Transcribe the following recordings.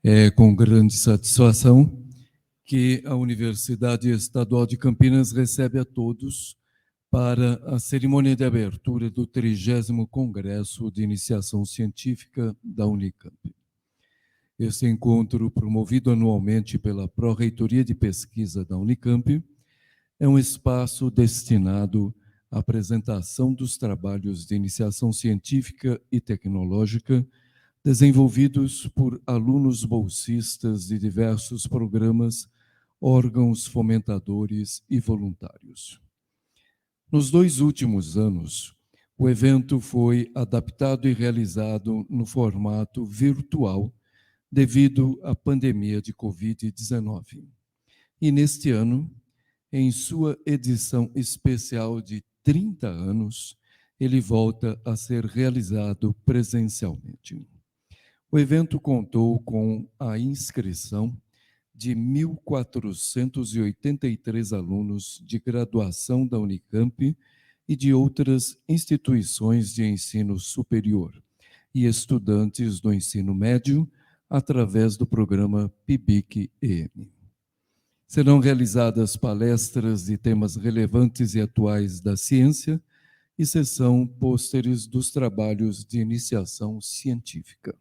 É com grande satisfação que a Universidade Estadual de Campinas recebe a todos para a cerimônia de abertura do 30º Congresso de Iniciação Científica da Unicamp. Este encontro, promovido anualmente pela Pró-Reitoria de Pesquisa da Unicamp, é um espaço destinado à apresentação dos trabalhos de iniciação científica e tecnológica desenvolvidos por alunos bolsistas de diversos programas, órgãos fomentadores e voluntários. Nos 2 últimos anos, o evento foi adaptado e realizado no formato virtual devido à pandemia de Covid-19. E neste ano, em sua edição especial de 30 anos, ele volta a ser realizado presencialmente. O evento contou com a inscrição de 1.483 alunos de graduação da Unicamp e de outras instituições de ensino superior e estudantes do ensino médio através do programa PIBIC-EM. Serão realizadas palestras de temas relevantes e atuais da ciência e sessão pôsteres dos trabalhos de iniciação científica.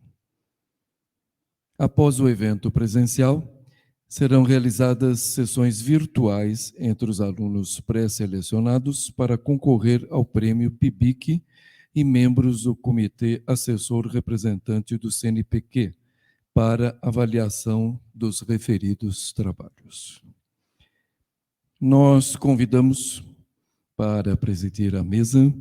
Após o evento presencial, serão realizadas sessões virtuais entre os alunos pré-selecionados para concorrer ao prêmio PIBIC e membros do Comitê Assessor Representante do CNPq para avaliação dos referidos trabalhos. Nós convidamos para presidir a mesa o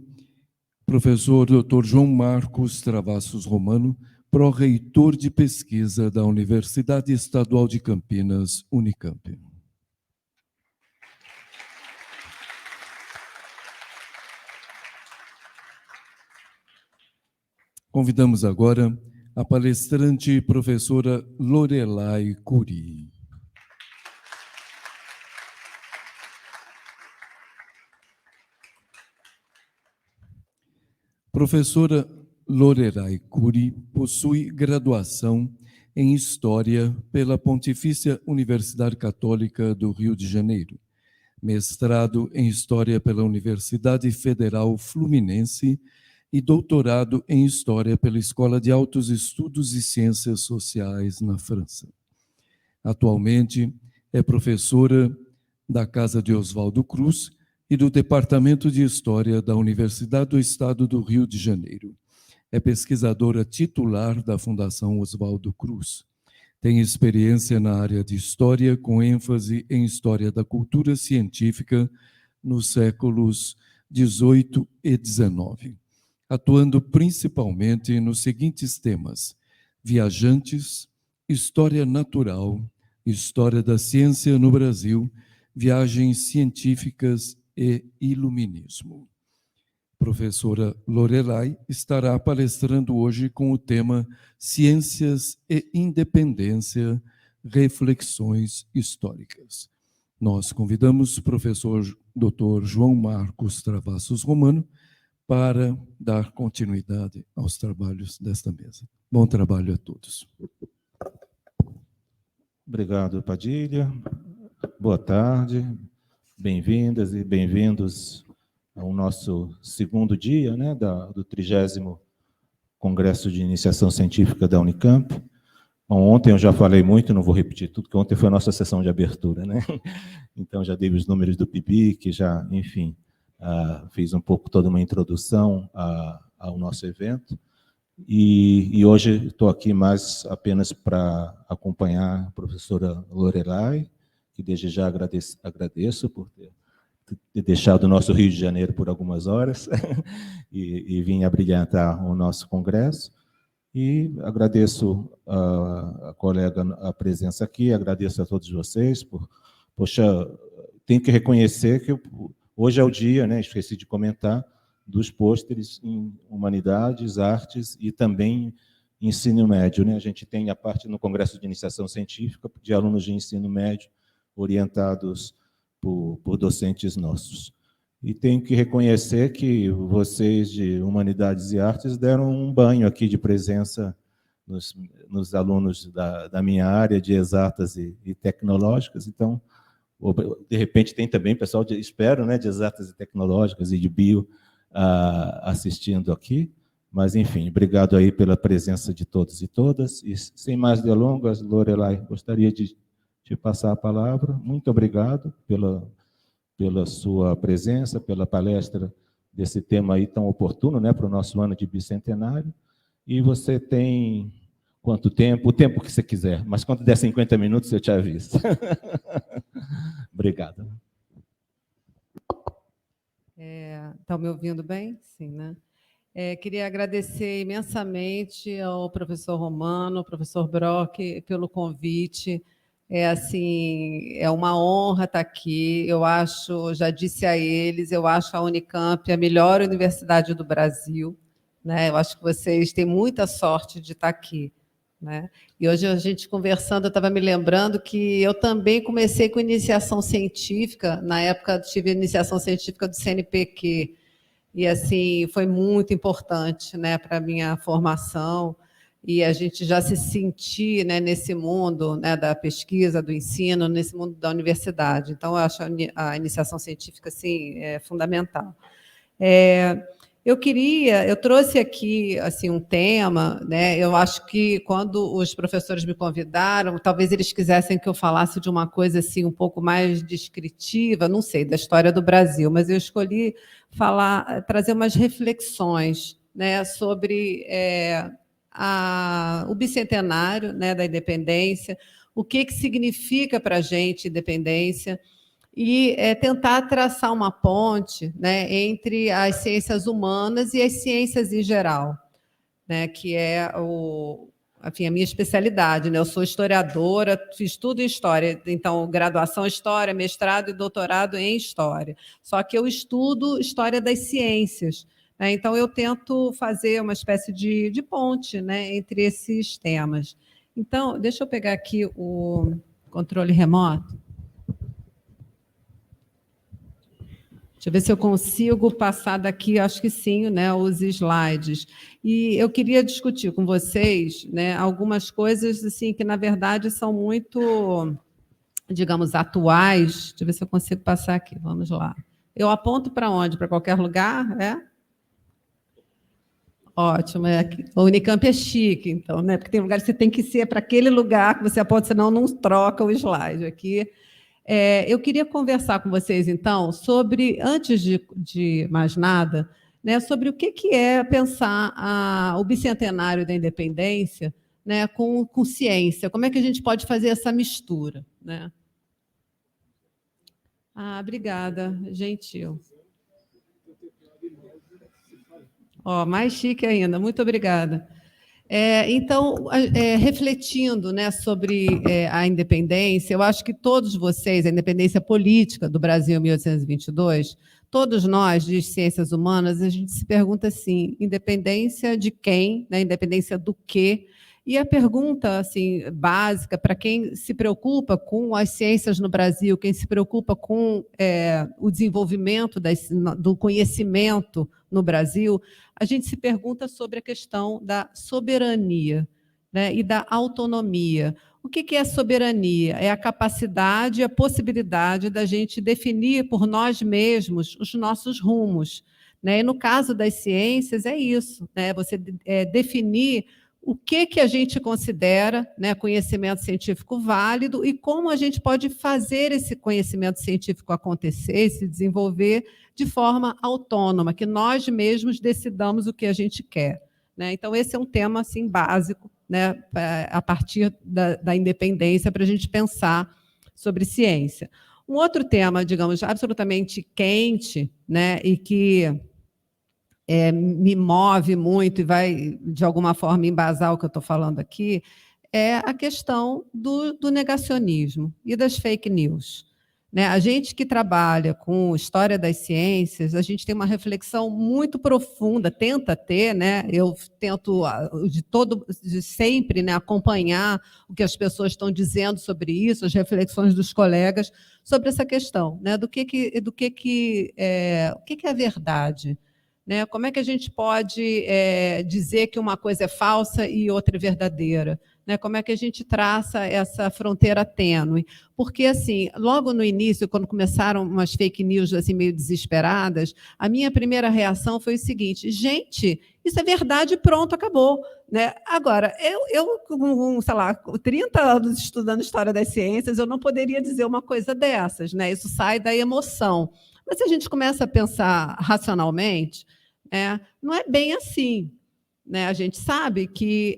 professor Dr. João Marcos Travassos Romano, pró-reitor de pesquisa da Universidade Estadual de Campinas, Unicamp. Convidamos agora a palestrante professora Lorelai Cury. Professora Lorelai Cury possui graduação em História pela Pontifícia Universidade Católica do Rio de Janeiro, mestrado em História pela Universidade Federal Fluminense e doutorado em História pela Escola de Altos Estudos e Ciências Sociais na França. Atualmente é professora da Casa de Oswaldo Cruz e do Departamento de História da Universidade do Estado do Rio de Janeiro. É pesquisadora titular da Fundação Oswaldo Cruz. Tem experiência na área de História, com ênfase em História da Cultura Científica nos séculos XVIII e XIX, atuando principalmente nos seguintes temas: viajantes, história natural, história da ciência no Brasil, viagens científicas e iluminismo. Professora Lorelai estará palestrando hoje com o tema Ciências e Independência, Reflexões Históricas. Nós convidamos o professor Dr. João Marcos Travassos Romano para dar continuidade aos trabalhos desta mesa. Bom trabalho a todos. Obrigado, Padilha. Boa tarde. Bem-vindas e bem-vindos ao nosso segundo dia, né, do 30º Congresso de Iniciação Científica da Unicamp. Bom, ontem eu já falei muito, não vou repetir tudo, porque ontem foi a nossa sessão de abertura, né? Então já dei os números do PIBIC, já, enfim, fiz um pouco toda uma introdução ao nosso evento. E hoje estou aqui mais apenas para acompanhar a professora Lorelai, que desde já agradeço por ter deixado o nosso Rio de Janeiro por algumas horas e vim abrilhantar o nosso congresso. E agradeço a colega a presença aqui, agradeço a todos vocês por... Poxa, tenho que reconhecer que hoje é o dia, né, esqueci de comentar, dos pôsteres em Humanidades, Artes e também Ensino Médio, né? A gente tem a parte no Congresso de Iniciação Científica de alunos de ensino médio orientados por docentes nossos. E tenho que reconhecer que vocês de Humanidades e Artes deram um banho aqui de presença nos alunos da minha área de exatas e tecnológicas. Então, de repente, tem também pessoal, espero, né, de exatas e tecnológicas e de bio assistindo aqui. Mas, enfim, obrigado aí pela presença de todos e todas. E, sem mais delongas, Lorelai, gostaria de te passar a palavra. Muito obrigado pela sua presença, pela palestra desse tema aí tão oportuno, né, para o nosso ano de bicentenário. E você tem quanto tempo? O tempo que você quiser, mas quando der 50 minutos eu te aviso. Obrigado. Estão me ouvindo bem? Sim, né? Queria agradecer imensamente ao professor Romano, ao professor Brock, pelo convite. É uma honra estar aqui. Eu acho, já disse a eles, eu acho a Unicamp a melhor universidade do Brasil, né? Eu acho que vocês têm muita sorte de estar aqui, né? E hoje a gente conversando, eu estava me lembrando que eu também comecei com iniciação científica, na época tive iniciação científica do CNPq, e assim foi muito importante, né, para a minha formação, e a gente já se sentir, né, nesse mundo, né, da pesquisa, do ensino, nesse mundo da universidade. Então, eu acho a iniciação científica assim, fundamental. Eu trouxe aqui assim um tema, né? Eu acho que quando os professores me convidaram, talvez eles quisessem que eu falasse de uma coisa assim um pouco mais descritiva, não sei, da história do Brasil, mas eu escolhi trazer umas reflexões, né, sobre o bicentenário, né, da independência, o que significa para a gente independência, e tentar traçar uma ponte, né, entre as ciências humanas e as ciências em geral, né, que é a minha especialidade, né? Eu sou historiadora, fiz tudo em história, então graduação em história, mestrado e doutorado em história. Só que eu estudo história das ciências, né? Então eu tento fazer uma espécie de ponte, né, entre esses temas. Então, deixa eu pegar aqui o controle remoto. Deixa eu ver se eu consigo passar daqui, acho que sim, né, os slides. E eu queria discutir com vocês, né, algumas coisas assim, que, na verdade, são muito, digamos, atuais. Deixa eu ver se eu consigo passar aqui, vamos lá. Eu aponto para onde? Para qualquer lugar? Ótimo, a Unicamp é chique, então, né, porque tem lugares que você tem que ser para aquele lugar que você aponta, senão não troca o slide. Aqui eu queria conversar com vocês, então, sobre, antes de mais nada, né, sobre o que é pensar o bicentenário da independência, né, com ciência. Como é que a gente pode fazer essa mistura, né? Obrigada, gentil. Mais chique ainda, muito obrigada. Então, refletindo, né, sobre a independência, eu acho que todos vocês, a independência política do Brasil em 1822, todos nós de ciências humanas, a gente se pergunta assim, independência de quem, né, independência do quê? E a pergunta assim, básica para quem se preocupa com as ciências no Brasil, quem se preocupa com o desenvolvimento do conhecimento no Brasil, a gente se pergunta sobre a questão da soberania, né, e da autonomia. O que é soberania? É a capacidade, a possibilidade da gente definir por nós mesmos os nossos rumos, né? E no caso das ciências é isso, né? Você definir o que a gente considera, né, conhecimento científico válido e como a gente pode fazer esse conhecimento científico acontecer, se desenvolver de forma autônoma, que nós mesmos decidamos o que a gente quer, né? Então, esse é um tema assim, básico, né, a partir da independência, para a gente pensar sobre ciência. Um outro tema, digamos, absolutamente quente, né, e que me move muito e vai, de alguma forma, embasar o que eu estou falando aqui, é a questão do negacionismo e das fake news. Né? A gente que trabalha com história das ciências, a gente tem uma reflexão muito profunda, tenta ter, né? Eu tento de sempre, né, acompanhar o que as pessoas estão dizendo sobre isso, as reflexões dos colegas sobre essa questão, né? O que é a verdade? né? Como é que a gente pode dizer que uma coisa é falsa e outra é verdadeira? Né? Como é que a gente traça essa fronteira tênue? Porque, assim, logo no início, quando começaram umas fake news assim, meio desesperadas, a minha primeira reação foi o seguinte: gente, isso é verdade, pronto, acabou. Né? Agora, eu com, sei lá, 30 anos estudando História das Ciências, eu não poderia dizer uma coisa dessas. Né? Isso sai da emoção. Mas se a gente começa a pensar racionalmente, não é bem assim. Né? A gente sabe que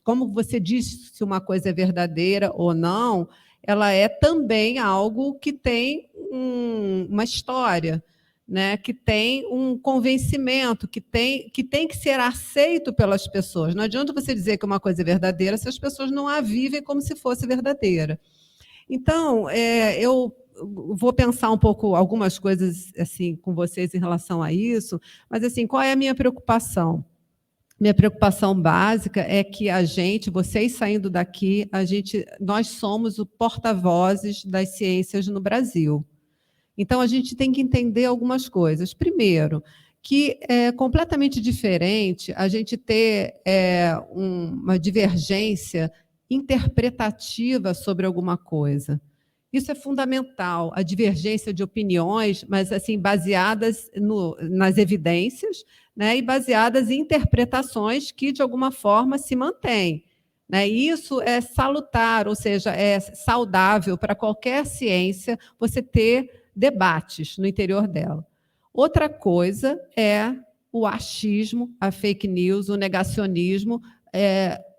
como você diz se uma coisa é verdadeira ou não, ela é também algo que tem uma história, né? Que tem um convencimento, que tem que ser aceito pelas pessoas. Não adianta você dizer que uma coisa é verdadeira se as pessoas não a vivem como se fosse verdadeira. Então, eu vou pensar um pouco algumas coisas assim com vocês em relação a isso, mas assim, qual é a minha preocupação? Minha preocupação básica é que vocês saindo daqui, nós somos o porta-vozes das ciências no Brasil. Então, a gente tem que entender algumas coisas. Primeiro, que é completamente diferente a gente ter uma divergência interpretativa sobre alguma coisa. Isso é fundamental, a divergência de opiniões, mas assim baseadas nas evidências, né, e baseadas em interpretações que, de alguma forma, se mantêm. Né? Isso é salutar, ou seja, é saudável para qualquer ciência você ter debates no interior dela. Outra coisa é o achismo, a fake news, o negacionismo,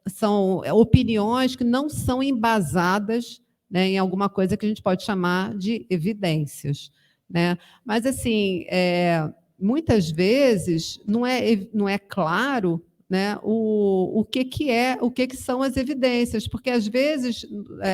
são opiniões que não são embasadas, né, em alguma coisa que a gente pode chamar de evidências. Né? Mas, assim, muitas vezes não é claro, né, o que são as evidências, porque, às vezes,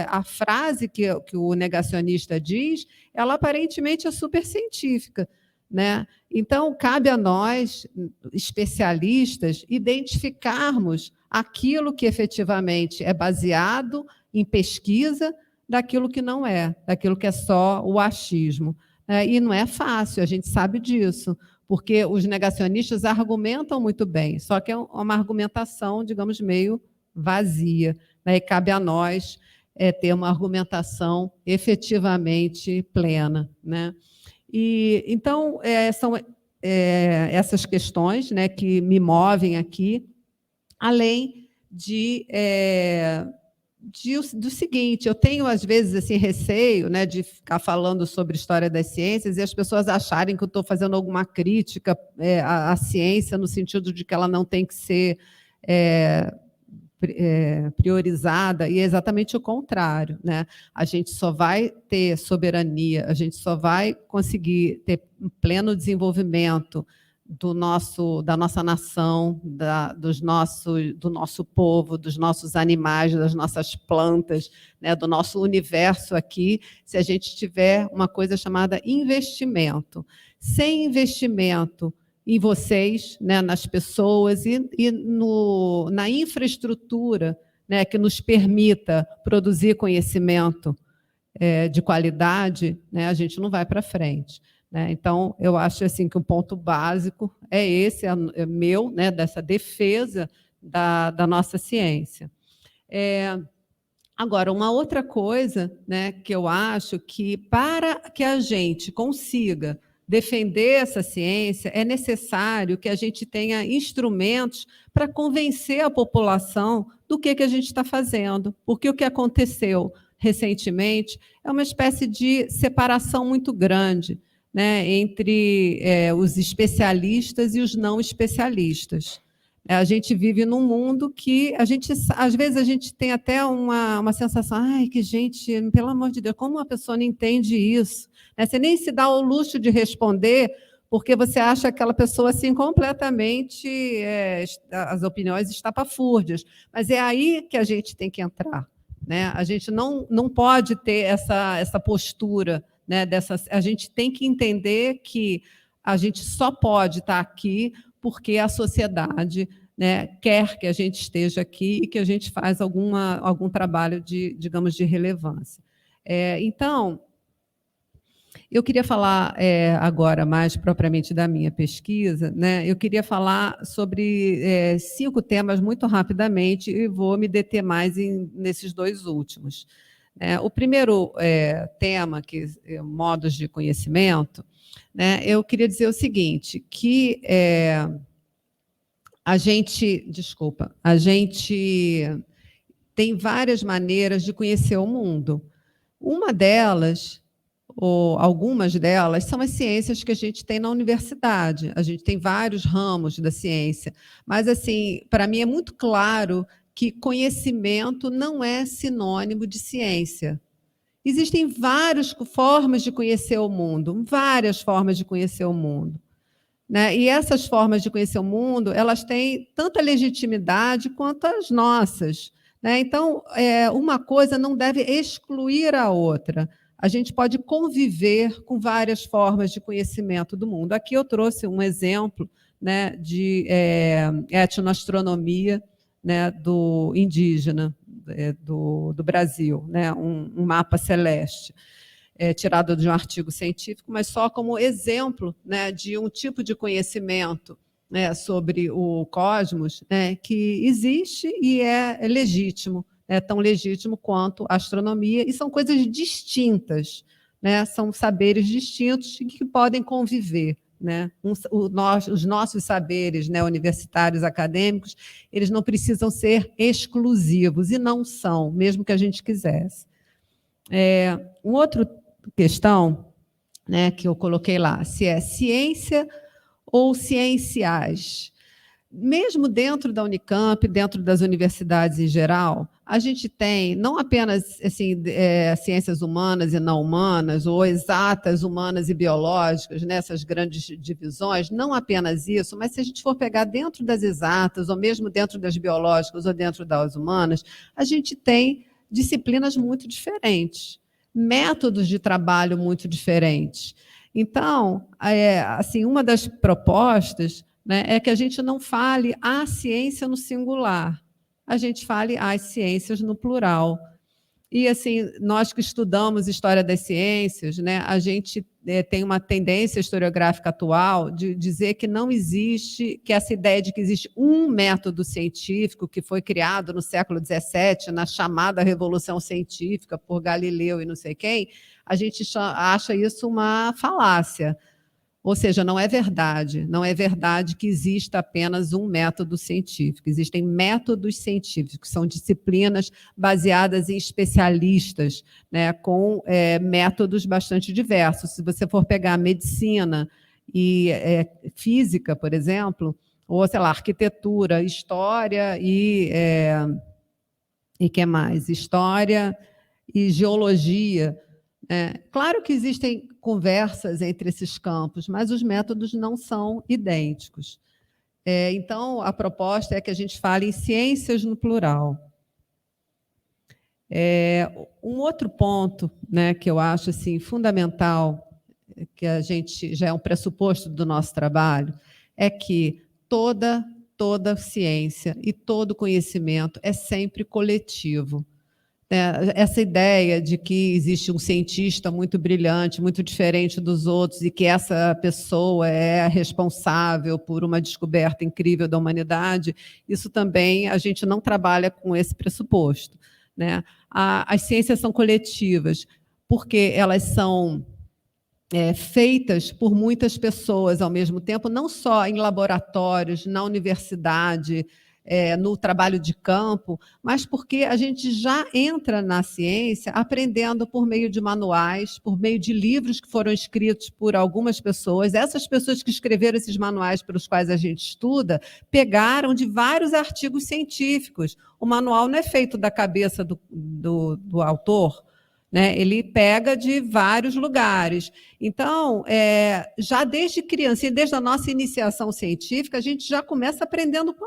a frase que o negacionista diz, ela aparentemente é super científica. Né? Então, cabe a nós, especialistas, identificarmos aquilo que efetivamente é baseado em pesquisa daquilo que não é, daquilo que é só o achismo. E não é fácil, a gente sabe disso, porque os negacionistas argumentam muito bem, só que é uma argumentação, digamos, meio vazia. Né? E cabe a nós ter uma argumentação efetivamente plena. Né? Então, são essas questões, né, que me movem aqui, além do seguinte: eu tenho, às vezes, assim, receio, né, de ficar falando sobre história das ciências e as pessoas acharem que eu estou fazendo alguma crítica à ciência, no sentido de que ela não tem que ser priorizada, e é exatamente o contrário. Né? A gente só vai ter soberania, a gente só vai conseguir ter um pleno desenvolvimento da nossa nação, do nosso povo, dos nossos animais, das nossas plantas, né, do nosso universo aqui, se a gente tiver uma coisa chamada investimento. Sem investimento em vocês, né, nas pessoas e na infraestrutura, né, que nos permita produzir conhecimento de qualidade, né, a gente não vai para frente. Né? Então, eu acho assim, que o ponto básico é esse, meu, né, dessa defesa da nossa ciência. Agora, uma outra coisa, né, que eu acho que, para que a gente consiga defender essa ciência, é necessário que a gente tenha instrumentos para convencer a população do que a gente está fazendo, porque o que aconteceu recentemente é uma espécie de separação muito grande, né, entre os especialistas e os não especialistas. A gente vive num mundo que às vezes a gente tem até uma sensação, ai, que gente, pelo amor de Deus, como uma pessoa não entende isso? Você nem se dá o luxo de responder, porque você acha aquela pessoa assim completamente, as opiniões estapafúrdias. Mas é aí que a gente tem que entrar. Né? A gente não pode ter essa postura. Né, a gente tem que entender que a gente só pode estar aqui porque a sociedade, né, quer que a gente esteja aqui e que a gente faz algum trabalho digamos, de relevância. Então, Eu queria falar agora mais propriamente da minha pesquisa, né? Eu queria falar sobre 5 temas muito rapidamente e vou me deter mais nesses 2 últimos. O primeiro tema, que é modos de conhecimento, né? Eu queria dizer o seguinte, que a gente tem várias maneiras de conhecer o mundo. Uma delas, ou algumas delas, são as ciências que a gente tem na universidade. A gente tem vários ramos da ciência. Mas, assim, para mim é muito claro que conhecimento não é sinônimo de ciência. Existem várias formas de conhecer o mundo, várias formas de conhecer o mundo. Né? E essas formas de conhecer o mundo, elas têm tanta legitimidade quanto as nossas. Né? Então, uma coisa não deve excluir a outra. A gente pode conviver com várias formas de conhecimento do mundo. Aqui eu trouxe um exemplo, né, de etnoastronomia, né, do indígena do Brasil, né, um mapa celeste. Tirado de um artigo científico, mas só como exemplo, né, de um tipo de conhecimento, né, sobre o cosmos, né, que existe e é legítimo, é tão legítimo quanto a astronomia, e são coisas distintas, né, são saberes distintos que podem conviver. Né? Os nossos saberes, né, universitários, acadêmicos, eles não precisam ser exclusivos, e não são, mesmo que a gente quisesse. Um outro questão, né, que eu coloquei lá, se é ciência ou cienciais. Mesmo dentro da Unicamp, dentro das universidades em geral, a gente tem não apenas assim, ciências humanas e não humanas, ou exatas, humanas e biológicas, nessas grandes divisões, não apenas isso, mas se a gente for pegar dentro das exatas, ou mesmo dentro das biológicas, ou dentro das humanas, a gente tem disciplinas muito diferentes, métodos de trabalho muito diferentes. Então, assim, uma das propostas, né, é que a gente não fale a ciência no singular, a gente fale as ciências no plural. E, assim, nós que estudamos história das ciências, né, a gente tem uma tendência historiográfica atual de dizer que não existe, que essa ideia de que existe um método científico que foi criado no século XVII, na chamada Revolução Científica, por Galileu e não sei quem, a gente acha isso uma falácia. Ou seja, não é verdade que exista apenas um método científico. Existem métodos científicos, são disciplinas baseadas em especialistas, né, com métodos bastante diversos. Se você for pegar medicina e física, por exemplo, ou, sei lá, arquitetura, história e que mais? História e geologia. Claro que existem conversas entre esses campos, mas os métodos não são idênticos. Então, a proposta é que a gente fale em ciências no plural. Um outro ponto, né, que eu acho assim, fundamental, que a gente já é um pressuposto do nosso trabalho, é que toda ciência e todo conhecimento é sempre coletivo. Essa ideia de que existe um cientista muito brilhante, muito diferente dos outros, e que essa pessoa é responsável por uma descoberta incrível da humanidade, isso também a gente não trabalha com esse pressuposto. Né? As ciências são coletivas, porque elas são feitas por muitas pessoas ao mesmo tempo, não só em laboratórios, na universidade, no trabalho de campo, mas porque a gente já entra na ciência aprendendo por meio de manuais, por meio de livros que foram escritos por algumas pessoas. Essas pessoas que escreveram esses manuais pelos quais a gente estuda, pegaram de vários artigos científicos. O manual não é feito da cabeça do autor, né? Ele pega de vários lugares. Então, já desde criança, e desde a nossa iniciação científica, a gente já começa aprendendo com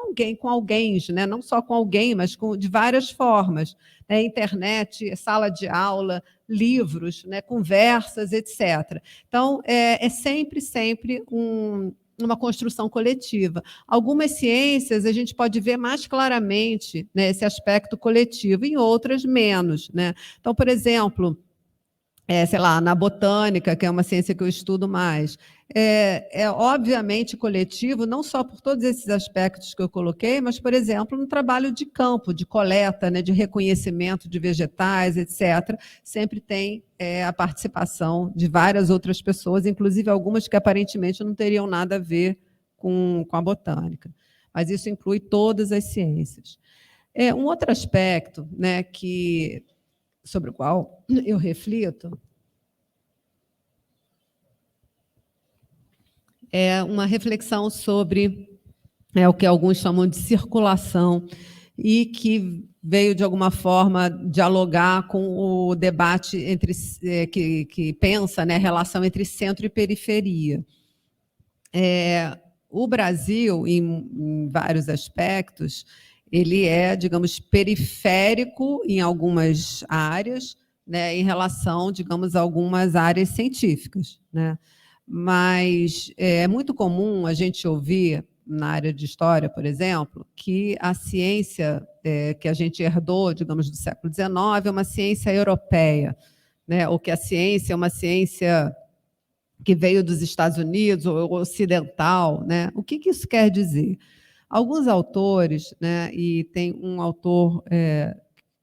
alguém, né? Não só com alguém, mas de várias formas. Né? Internet, sala de aula, livros, né? Conversas, etc. Então, é sempre uma construção coletiva. Algumas ciências a gente pode ver mais claramente, né, esse aspecto coletivo, em outras menos. Né? Então, por exemplo, sei lá, na botânica, que é uma ciência que eu estudo mais. É obviamente coletivo, não só por todos esses aspectos que eu coloquei, mas, por exemplo, no trabalho de campo, de coleta, né, de reconhecimento de vegetais, etc. Sempre tem a participação de várias outras pessoas, inclusive algumas que aparentemente não teriam nada a ver com a botânica. Mas isso inclui todas as ciências. Um outro aspecto, né, sobre o qual eu reflito é uma reflexão sobre o que alguns chamam de circulação e que veio, de alguma forma, dialogar com o debate que pensa, né, a relação entre centro e periferia. O Brasil, em vários aspectos, ele é, digamos, periférico em algumas áreas, né, em relação, digamos, a algumas áreas científicas, né? Mas é muito comum a gente ouvir, na área de história, por exemplo, que a ciência que a gente herdou, digamos, do século XIX é uma ciência europeia, né? Ou que a ciência é uma ciência que veio dos Estados Unidos, ou ocidental, né? O que isso quer dizer? Alguns autores, né, e tem um autor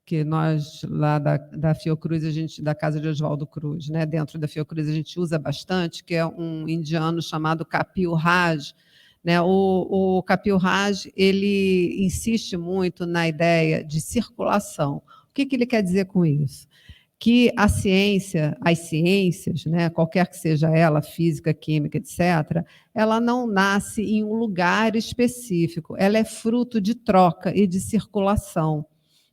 que nós, lá da Fiocruz, da casa de Oswaldo Cruz, né, dentro da Fiocruz, a gente usa bastante, que é um indiano chamado Kapil Raj. Né? O Kapil Raj, ele insiste muito na ideia de circulação. O que ele quer dizer com isso? Que a ciência, as ciências, né, qualquer que seja ela, física, química, etc., ela não nasce em um lugar específico, ela é fruto de troca e de circulação.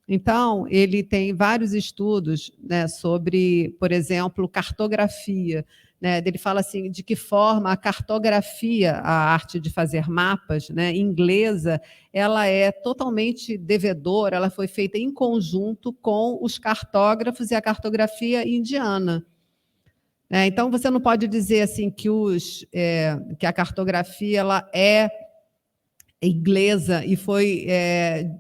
Então, ele tem vários estudos, né, sobre, por exemplo, cartografia. Né, ele fala assim, de que forma a cartografia, a arte de fazer mapas, né, inglesa, ela é totalmente devedora, ela foi feita em conjunto com os cartógrafos e a cartografia indiana. Então, você não pode dizer assim que a cartografia ela é inglesa e foi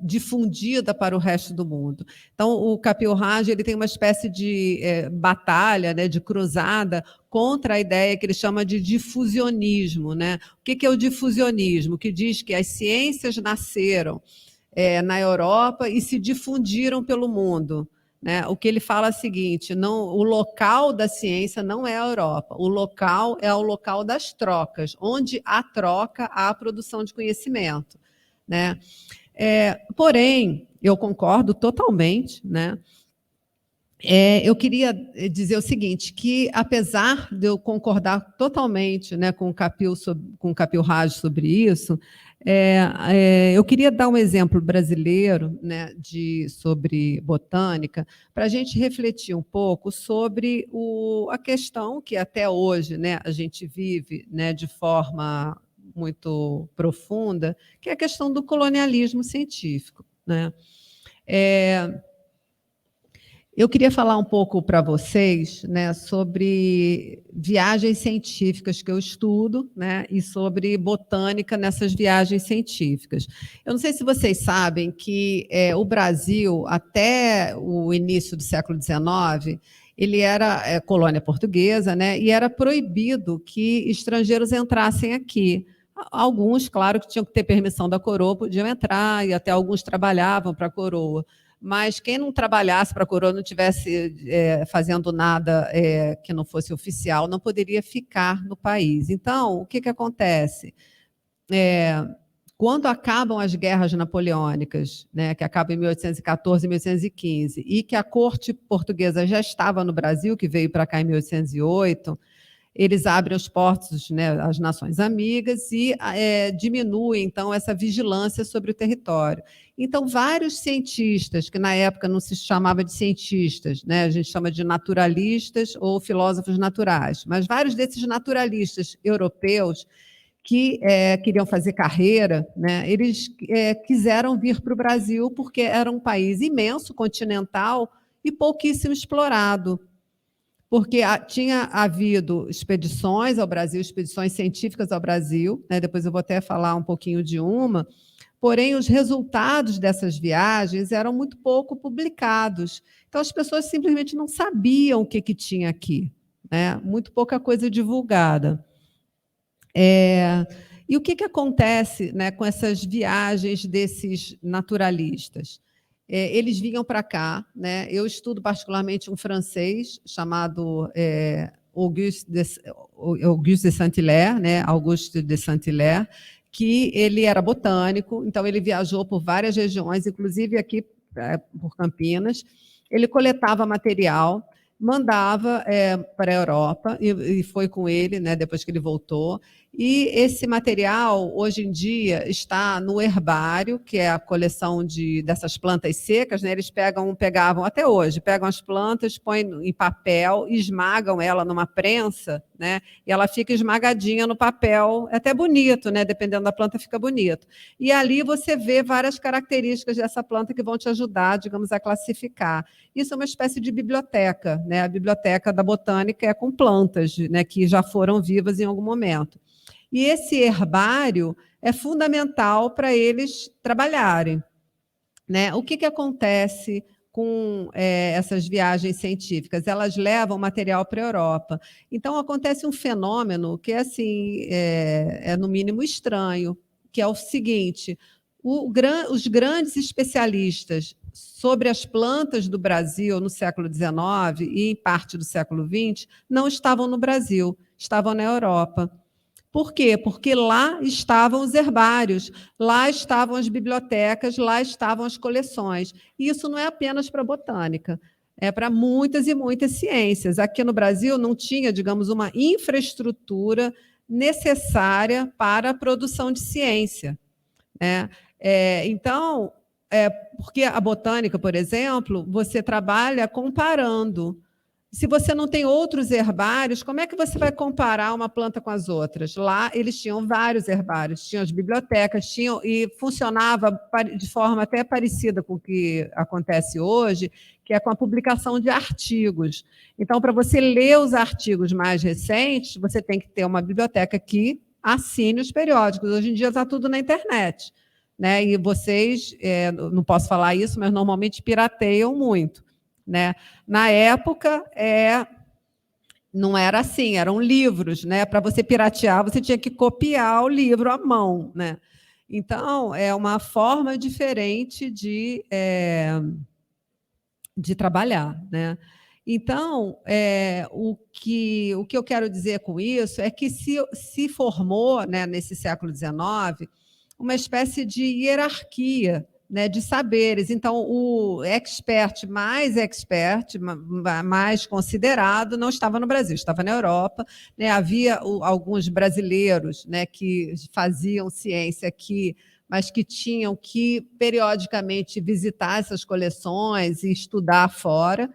difundida para o resto do mundo. Então, o Kapil Raj ele tem uma espécie de batalha, né, de cruzada contra a ideia que ele chama de difusionismo. Né? O que é o difusionismo? Que diz que as ciências nasceram na Europa e se difundiram pelo mundo. Né? O que ele fala é o seguinte, o local da ciência não é a Europa, o local é o local das trocas, onde há troca, há produção de conhecimento. Né? Porém, eu concordo totalmente, né? Eu queria dizer o seguinte, que apesar de eu concordar totalmente, né, com o Kapil Raj sobre isso, eu queria dar um exemplo brasileiro, né, sobre botânica, para a gente refletir um pouco sobre a questão que até hoje, né, a gente vive, né, de forma muito profunda, que é a questão do colonialismo científico. Né? Eu queria falar um pouco para vocês, né, sobre viagens científicas que eu estudo, né, e sobre botânica nessas viagens científicas. Eu não sei se vocês sabem que o Brasil, até o início do século XIX, ele era colônia portuguesa, né, e era proibido que estrangeiros entrassem aqui. Alguns, claro, que tinham que ter permissão da coroa, podiam entrar, e até alguns trabalhavam para a coroa. Mas quem não trabalhasse para a coroa, não estivesse fazendo nada que não fosse oficial, não poderia ficar no país. Então, o que acontece? Quando acabam as guerras napoleônicas, né, que acabam em 1814 e 1815, e que a corte portuguesa já estava no Brasil, que veio para cá em 1808, eles abrem os portos, né, às nações amigas e diminuem, então, essa vigilância sobre o território. Então, vários cientistas, que na época não se chamava de cientistas, né, a gente chama de naturalistas ou filósofos naturais, mas vários desses naturalistas europeus que queriam fazer carreira, né, eles quiseram vir para o Brasil porque era um país imenso, continental e pouquíssimo explorado. Porque tinha havido expedições ao Brasil, expedições científicas ao Brasil, né? Depois eu vou até falar um pouquinho de uma, porém os resultados dessas viagens eram muito pouco publicados. Então as pessoas simplesmente não sabiam o que tinha aqui, né? Muito pouca coisa divulgada. E o que acontece, né, com essas viagens desses naturalistas? Eles vinham para cá, né? Eu estudo particularmente um francês chamado Auguste de Saint-Hilaire, né? Auguste de Saint-Hilaire, que ele era botânico, então ele viajou por várias regiões, inclusive aqui por Campinas. Ele coletava material, mandava para a Europa, e foi com ele, né, depois que ele voltou. E esse material, hoje em dia, está no herbário, que é a coleção dessas plantas secas, né? Eles pegavam até hoje, pegam as plantas, põem em papel, esmagam ela numa prensa, né? E ela fica esmagadinha no papel, é até bonito, né? Dependendo da planta, fica bonito. E ali você vê várias características dessa planta que vão te ajudar, digamos, a classificar. Isso é uma espécie de biblioteca, né? A biblioteca da botânica é com plantas, né, que já foram vivas em algum momento. E esse herbário é fundamental para eles trabalharem, né? O que acontece com essas viagens científicas? Elas levam material para a Europa. Então, acontece um fenômeno que assim, é no mínimo estranho, que é o seguinte: os grandes especialistas sobre as plantas do Brasil no século XIX e em parte do século XX não estavam no Brasil, estavam na Europa. Por quê? Porque lá estavam os herbários, lá estavam as bibliotecas, lá estavam as coleções. E isso não é apenas para a botânica, é para muitas e muitas ciências. Aqui no Brasil não tinha, digamos, uma infraestrutura necessária para a produção de ciência, né? Então, porque a botânica, por exemplo, você trabalha comparando. Se você não tem outros herbários, como é que você vai comparar uma planta com as outras? Lá eles tinham vários herbários, tinham as bibliotecas, e funcionava de forma até parecida com o que acontece hoje, que é com a publicação de artigos. Então, para você ler os artigos mais recentes, você tem que ter uma biblioteca que assine os periódicos. Hoje em dia está tudo na internet, né? E vocês, não posso falar isso, mas normalmente pirateiam muito, né? Na época, não era assim, eram livros, né? Para você piratear, você tinha que copiar o livro à mão, né? Então, é uma forma diferente de trabalhar, né? Então, o que eu quero dizer com isso é que se formou, né, nesse século XIX, uma espécie de hierarquia, né, de saberes. Então, o expert, mais considerado, não estava no Brasil, estava na Europa, né? Havia alguns brasileiros, né, que faziam ciência aqui, mas que tinham que, periodicamente, visitar essas coleções e estudar fora.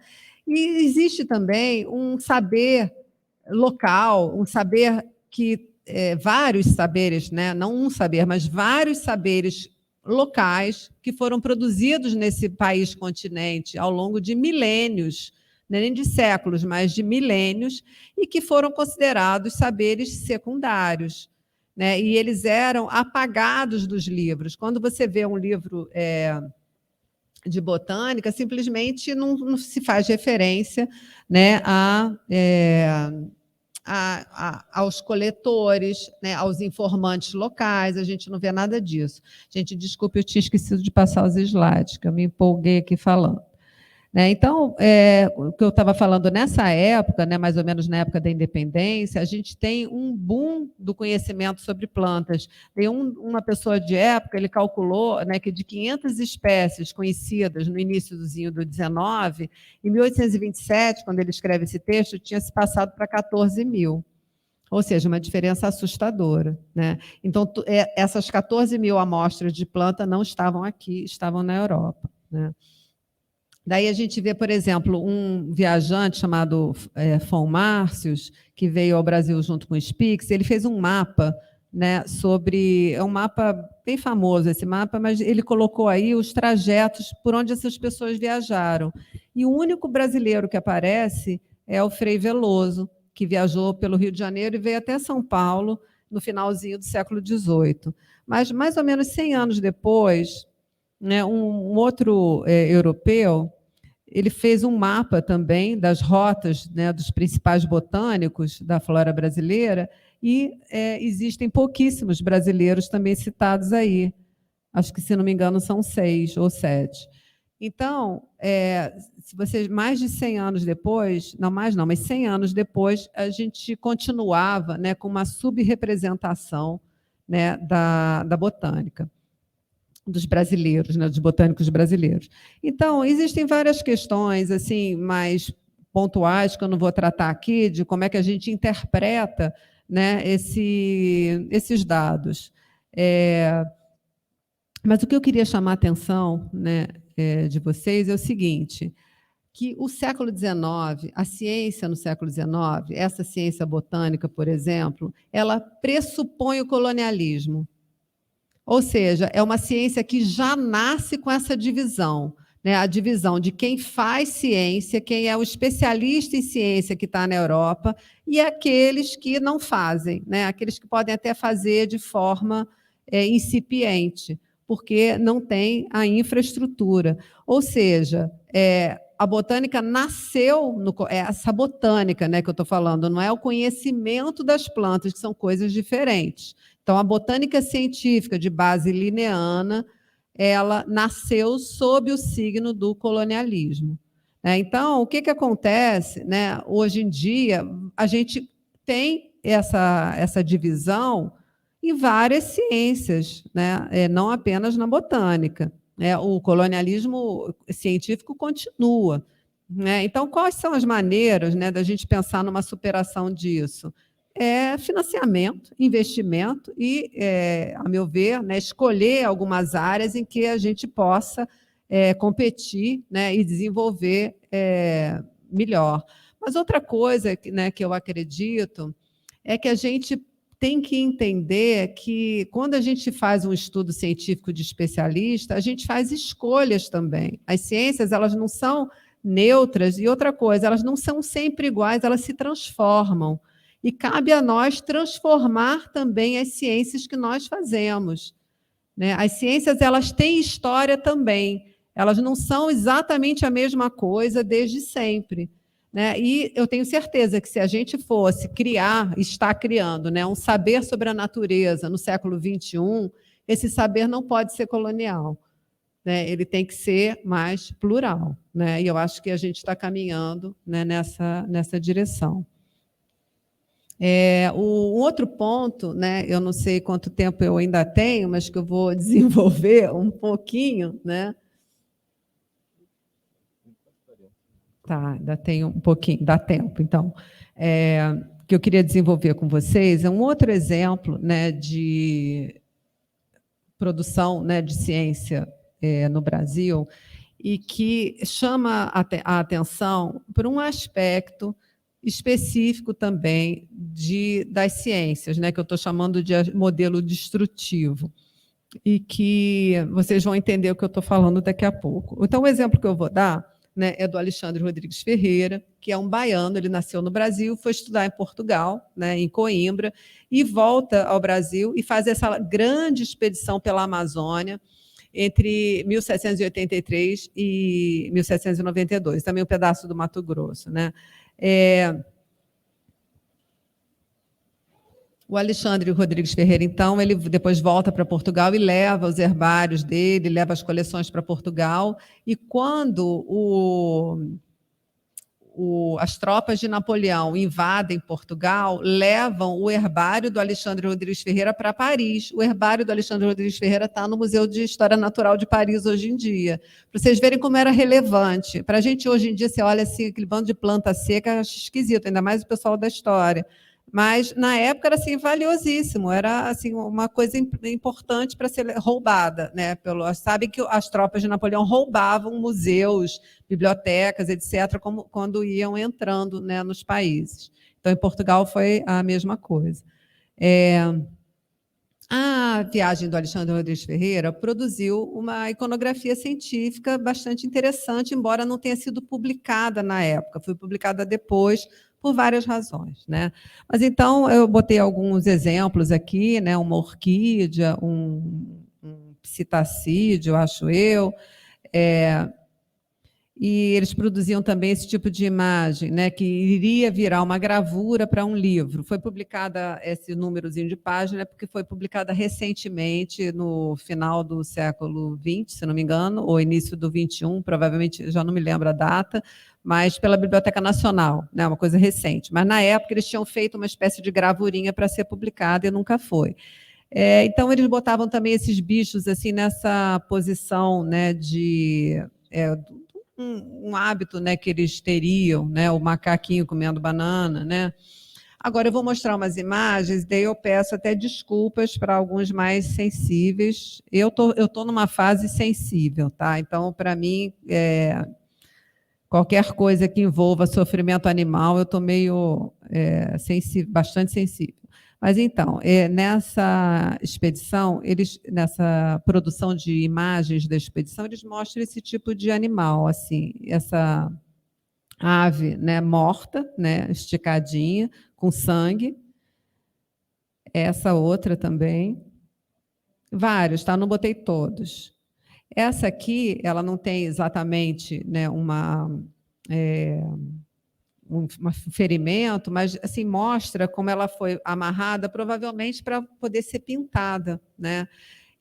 E existe também um saber local, um saber que vários saberes, né? Não um saber, mas vários saberes locais que foram produzidos nesse país continente ao longo de milênios, nem de séculos, mas de milênios, e que foram considerados saberes secundários, né? E eles eram apagados dos livros. Quando você vê um livro de botânica, simplesmente não se faz referência, né, aos coletores, né, aos informantes locais, a gente não vê nada disso. Gente, desculpe, eu tinha esquecido de passar os slides, que eu me empolguei aqui falando. Né? Então, o que eu estava falando nessa época, né, mais ou menos na época da independência, a gente tem um boom do conhecimento sobre plantas. Tem uma pessoa de época, ele calculou, né, que de 500 espécies conhecidas no iníciozinho do 19, em 1827, quando ele escreve esse texto, tinha se passado para 14 mil. Ou seja, uma diferença assustadora, né? Então, essas 14 mil amostras de planta não estavam aqui, estavam na Europa, né? Daí a gente vê, por exemplo, um viajante chamado von Marcius, que veio ao Brasil junto com o Spix, ele fez um mapa, né, é um mapa bem famoso esse mapa, mas ele colocou aí os trajetos por onde essas pessoas viajaram. E o único brasileiro que aparece é o Frei Veloso, que viajou pelo Rio de Janeiro e veio até São Paulo, no finalzinho do século XVIII. Mas, mais ou menos 100 anos depois, né, um outro europeu, ele fez um mapa também das rotas, né, dos principais botânicos da flora brasileira, e existem pouquíssimos brasileiros também citados aí. Acho que, se não me engano, são 6 ou 7. Então, se vocês, mais de 100 anos depois, não mais não, mas 100 anos depois, a gente continuava, né, com uma subrepresentação, né, da botânica, dos brasileiros, né, dos botânicos brasileiros. Então, existem várias questões assim mais pontuais que eu não vou tratar aqui, de como é que a gente interpreta, né, esses dados. Mas o que eu queria chamar a atenção, né, de vocês é o seguinte, que o século XIX, a ciência no século XIX, essa ciência botânica, por exemplo, ela pressupõe o colonialismo. Ou seja, é uma ciência que já nasce com essa divisão, né? A divisão de quem faz ciência, quem é o especialista em ciência que está na Europa, e aqueles que não fazem, né? Aqueles que podem até fazer de forma incipiente, porque não tem a infraestrutura. Ou seja, a botânica nasceu, essa botânica, né, que eu estou falando, não é o conhecimento das plantas, que são coisas diferentes. Então, a botânica científica de base linneana, ela nasceu sob o signo do colonialismo. Então, o que acontece, né? Hoje em dia, a gente tem essa divisão em várias ciências, né? Não apenas na botânica. O colonialismo científico continua. Né? Então, quais são as maneiras, né, da gente pensar numa superação disso? Financiamento, investimento e, a meu ver, né, escolher algumas áreas em que a gente possa competir, né, e desenvolver melhor. Mas outra coisa, né, que eu acredito é que a gente tem que entender que, quando a gente faz um estudo científico de especialista, a gente faz escolhas também. As ciências, elas não são neutras, e outra coisa, elas não são sempre iguais, elas se transformam. E cabe a nós transformar também as ciências que nós fazemos. Né? As ciências, elas têm história também, elas não são exatamente a mesma coisa desde sempre. Né? E eu tenho certeza que, se a gente fosse está criando, né, um saber sobre a natureza no século XXI, esse saber não pode ser colonial. Né? Ele tem que ser mais plural. Né? E eu acho que a gente está caminhando, né, nessa direção. O outro ponto, né, eu não sei quanto tempo eu ainda tenho, mas que eu vou desenvolver um pouquinho, né? Tá, ainda tenho um pouquinho, dá tempo. Então, que eu queria desenvolver com vocês é um outro exemplo, né, de produção, né, de ciência no Brasil, e que chama a atenção por um aspecto específico também das ciências, né, que eu estou chamando de modelo destrutivo, e que vocês vão entender o que eu estou falando daqui a pouco. Então, o exemplo que eu vou dar, né, é do Alexandre Rodrigues Ferreira, que é um baiano, ele nasceu no Brasil, foi estudar em Portugal, né, em Coimbra, e volta ao Brasil e faz essa grande expedição pela Amazônia, entre 1783 e 1792, também um pedaço do Mato Grosso. Né? O Alexandre Rodrigues Ferreira, então, ele depois volta para Portugal e leva os herbários dele, leva as coleções para Portugal, e quando as tropas de Napoleão invadem Portugal, levam o herbário do Alexandre Rodrigues Ferreira para Paris. O herbário do Alexandre Rodrigues Ferreira está no Museu de História Natural de Paris hoje em dia, para vocês verem como era relevante. Para a gente, hoje em dia, você olha assim, aquele bando de planta seca, acha esquisito, ainda mais o pessoal da história. Mas, na época, era assim, valiosíssimo, era assim, uma coisa importante para ser roubada. Né? Sabem que as tropas de Napoleão roubavam museus, bibliotecas, etc., quando iam entrando, né, nos países. Então, em Portugal foi a mesma coisa. A viagem do Alexandre Rodrigues Ferreira produziu uma iconografia científica bastante interessante, embora não tenha sido publicada na época, foi publicada depois por várias razões, né? Mas então eu botei alguns exemplos aqui, né? Uma orquídea, um psitacídeo, acho eu, e eles produziam também esse tipo de imagem, né, que iria virar uma gravura para um livro. Foi publicada esse númerozinho de página, porque foi publicada recentemente, no final do século XX, se não me engano, ou início do XXI, provavelmente, já não me lembro a data, mas pela Biblioteca Nacional, né, uma coisa recente. Mas, na época, eles tinham feito uma espécie de gravurinha para ser publicada e nunca foi. Então, eles botavam também esses bichos assim nessa posição, né, de... um hábito, né, que eles teriam, né, o macaquinho comendo banana, né? Agora eu vou mostrar umas imagens, daí eu peço até desculpas para alguns mais sensíveis. Eu tô numa fase sensível, tá? Então, para mim, qualquer coisa que envolva sofrimento animal, eu estou meio sensível, bastante sensível. Mas então, nessa expedição, nessa produção de imagens da expedição, eles mostram esse tipo de animal, assim, essa ave, né, morta, né, esticadinha, com sangue. Essa outra também. Vários, tá? Não botei todos. Essa aqui, ela não tem exatamente, né, um ferimento, mas assim mostra como ela foi amarrada, provavelmente para poder ser pintada, né?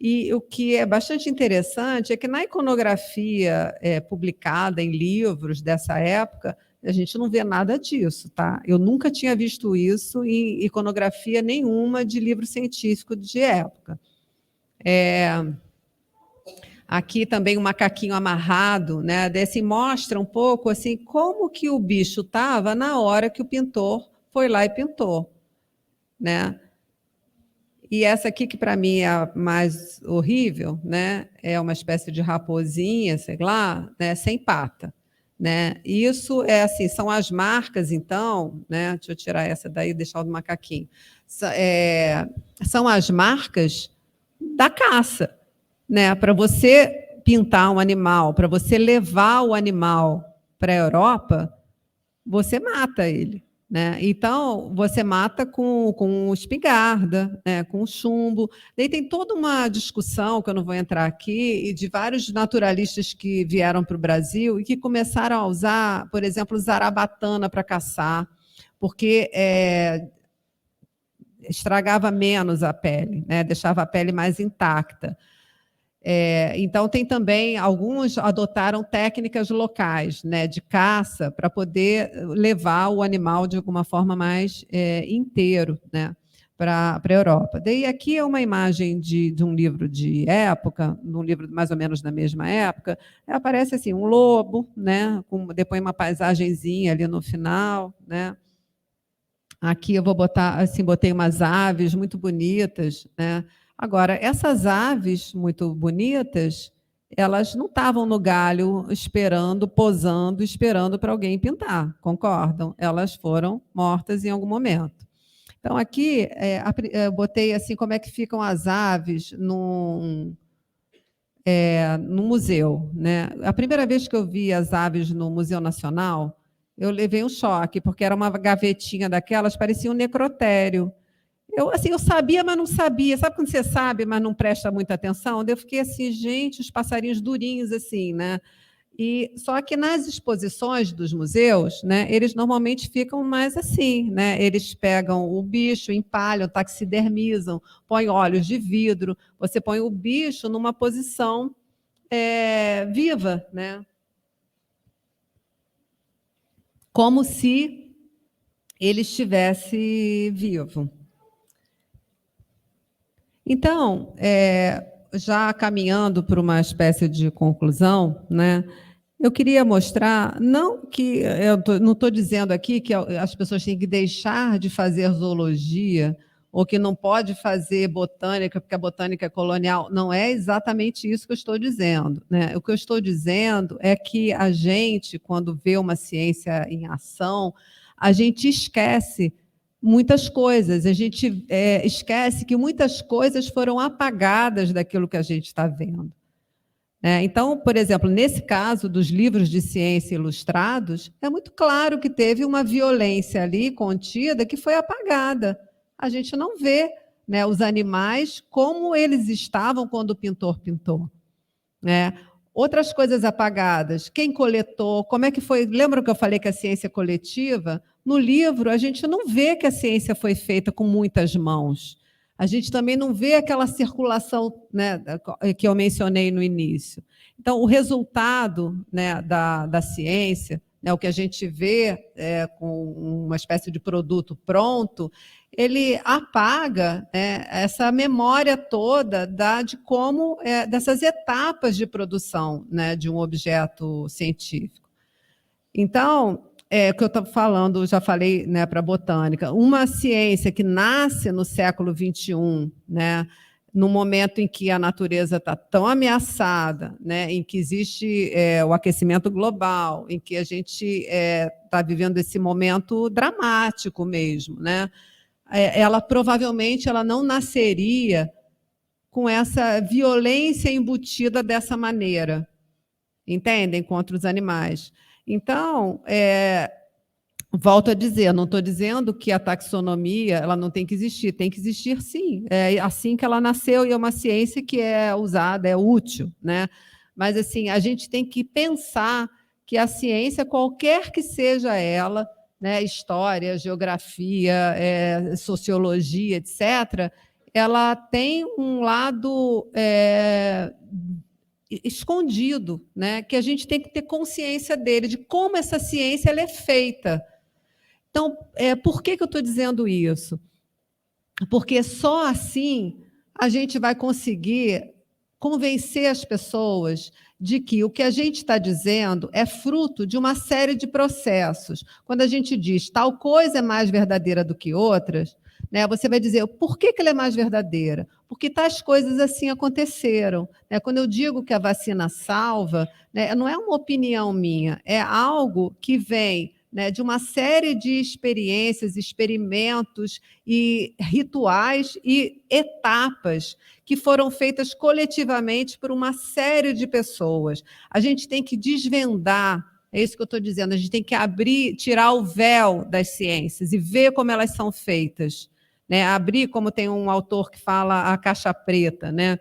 E o que é bastante interessante é que na iconografia publicada em livros dessa época, a gente não vê nada disso, tá? Eu nunca tinha visto isso em iconografia nenhuma de livro científico de época. Aqui também um macaquinho amarrado, né? Desse mostra um pouco assim como que o bicho estava na hora que o pintor foi lá e pintou, né? E essa aqui que para mim é a mais horrível, né? É uma espécie de raposinha, sei lá, né? Sem pata, né? Isso é assim, são as marcas, então, né? Deixa eu tirar essa daí e deixar o do macaquinho. São as marcas da caça. Né, para você pintar um animal, para você levar o animal para a Europa, você mata ele. Né? Então, você mata com espingarda, né, com chumbo. Daí tem toda uma discussão, que eu não vou entrar aqui, de vários naturalistas que vieram para o Brasil e que começaram a usar, por exemplo, zarabatana para caçar, porque estragava menos a pele, né, deixava a pele mais intacta. Então, tem também, alguns adotaram técnicas locais, né, de caça, para poder levar o animal de alguma forma mais inteiro, né, para a Europa. Daí, aqui é uma imagem de um livro de época, num livro mais ou menos da mesma época, aparece assim, um lobo, né, depois uma paisagenzinha ali no final, né. Aqui eu vou botar, assim, botei umas aves muito bonitas, né. Agora, essas aves muito bonitas, elas não estavam no galho esperando, posando, esperando para alguém pintar, concordam? Elas foram mortas em algum momento. Então, aqui eu botei assim como é que ficam as aves no museu. Né? A primeira vez que eu vi as aves no Museu Nacional, eu levei um choque, porque era uma gavetinha daquelas, parecia um necrotério. Eu sabia, mas não sabia. Sabe quando você sabe, mas não presta muita atenção? Eu fiquei assim, gente, os passarinhos durinhos assim, né? E só que nas exposições dos museus, né, eles normalmente ficam mais assim, né? Eles pegam o bicho, empalham, taxidermizam, põem olhos de vidro. Você põe o bicho numa posição viva, né? Como se ele estivesse vivo. Então, já caminhando para uma espécie de conclusão, né, eu queria mostrar, não que não estou dizendo aqui que as pessoas têm que deixar de fazer zoologia ou que não pode fazer botânica porque a botânica é colonial. Não é exatamente isso que eu estou dizendo. Né? O que eu estou dizendo é que a gente, quando vê uma ciência em ação, a gente esquece muitas coisas. A gente esquece que muitas coisas foram apagadas daquilo que a gente está vendo. Então, por exemplo, nesse caso dos livros de ciência ilustrados, é muito claro que teve uma violência ali contida que foi apagada. A gente não vê, né, os animais como eles estavam quando o pintor pintou, né? Outras coisas apagadas, quem coletou, como é que foi? Lembra que eu falei que a ciência é coletiva? No livro, a gente não vê que a ciência foi feita com muitas mãos. A gente também não vê aquela circulação, né, que eu mencionei no início. Então, o resultado, né, da ciência, né, o que a gente vê com uma espécie de produto pronto, ele apaga, né, essa memória toda de como dessas etapas de produção, né, de um objeto científico. Então, o que eu estou falando, já falei, né, para a botânica, uma ciência que nasce no século XXI, né, no momento em que a natureza está tão ameaçada, né, em que existe o aquecimento global, em que a gente está vivendo esse momento dramático mesmo, né, ela provavelmente não nasceria com essa violência embutida dessa maneira, entendem? Contra os animais. Então, volto a dizer, não estou dizendo que a taxonomia ela não tem que existir sim. É assim que ela nasceu e é uma ciência que é usada, é útil, né? Mas assim, a gente tem que pensar que a ciência, qualquer que seja ela, né, história, geografia, sociologia, etc., ela tem um lado escondido, né, que a gente tem que ter consciência dele, de como essa ciência ela é feita. Então, por que eu estou dizendo isso? Porque só assim a gente vai conseguir convencer as pessoas de que o que a gente está dizendo é fruto de uma série de processos. Quando a gente diz tal coisa é mais verdadeira do que outras, né, você vai dizer por que ela é mais verdadeira? Porque tais coisas assim aconteceram. Né? Quando eu digo que a vacina salva, né, não é uma opinião minha, é algo que vem, né, de uma série de experiências, experimentos e rituais e etapas que foram feitas coletivamente por uma série de pessoas. A gente tem que desvendar, é isso que eu estou dizendo, a gente tem que abrir, tirar o véu das ciências e ver como elas são feitas. Né? Abrir, como tem um autor que fala, a caixa preta, né?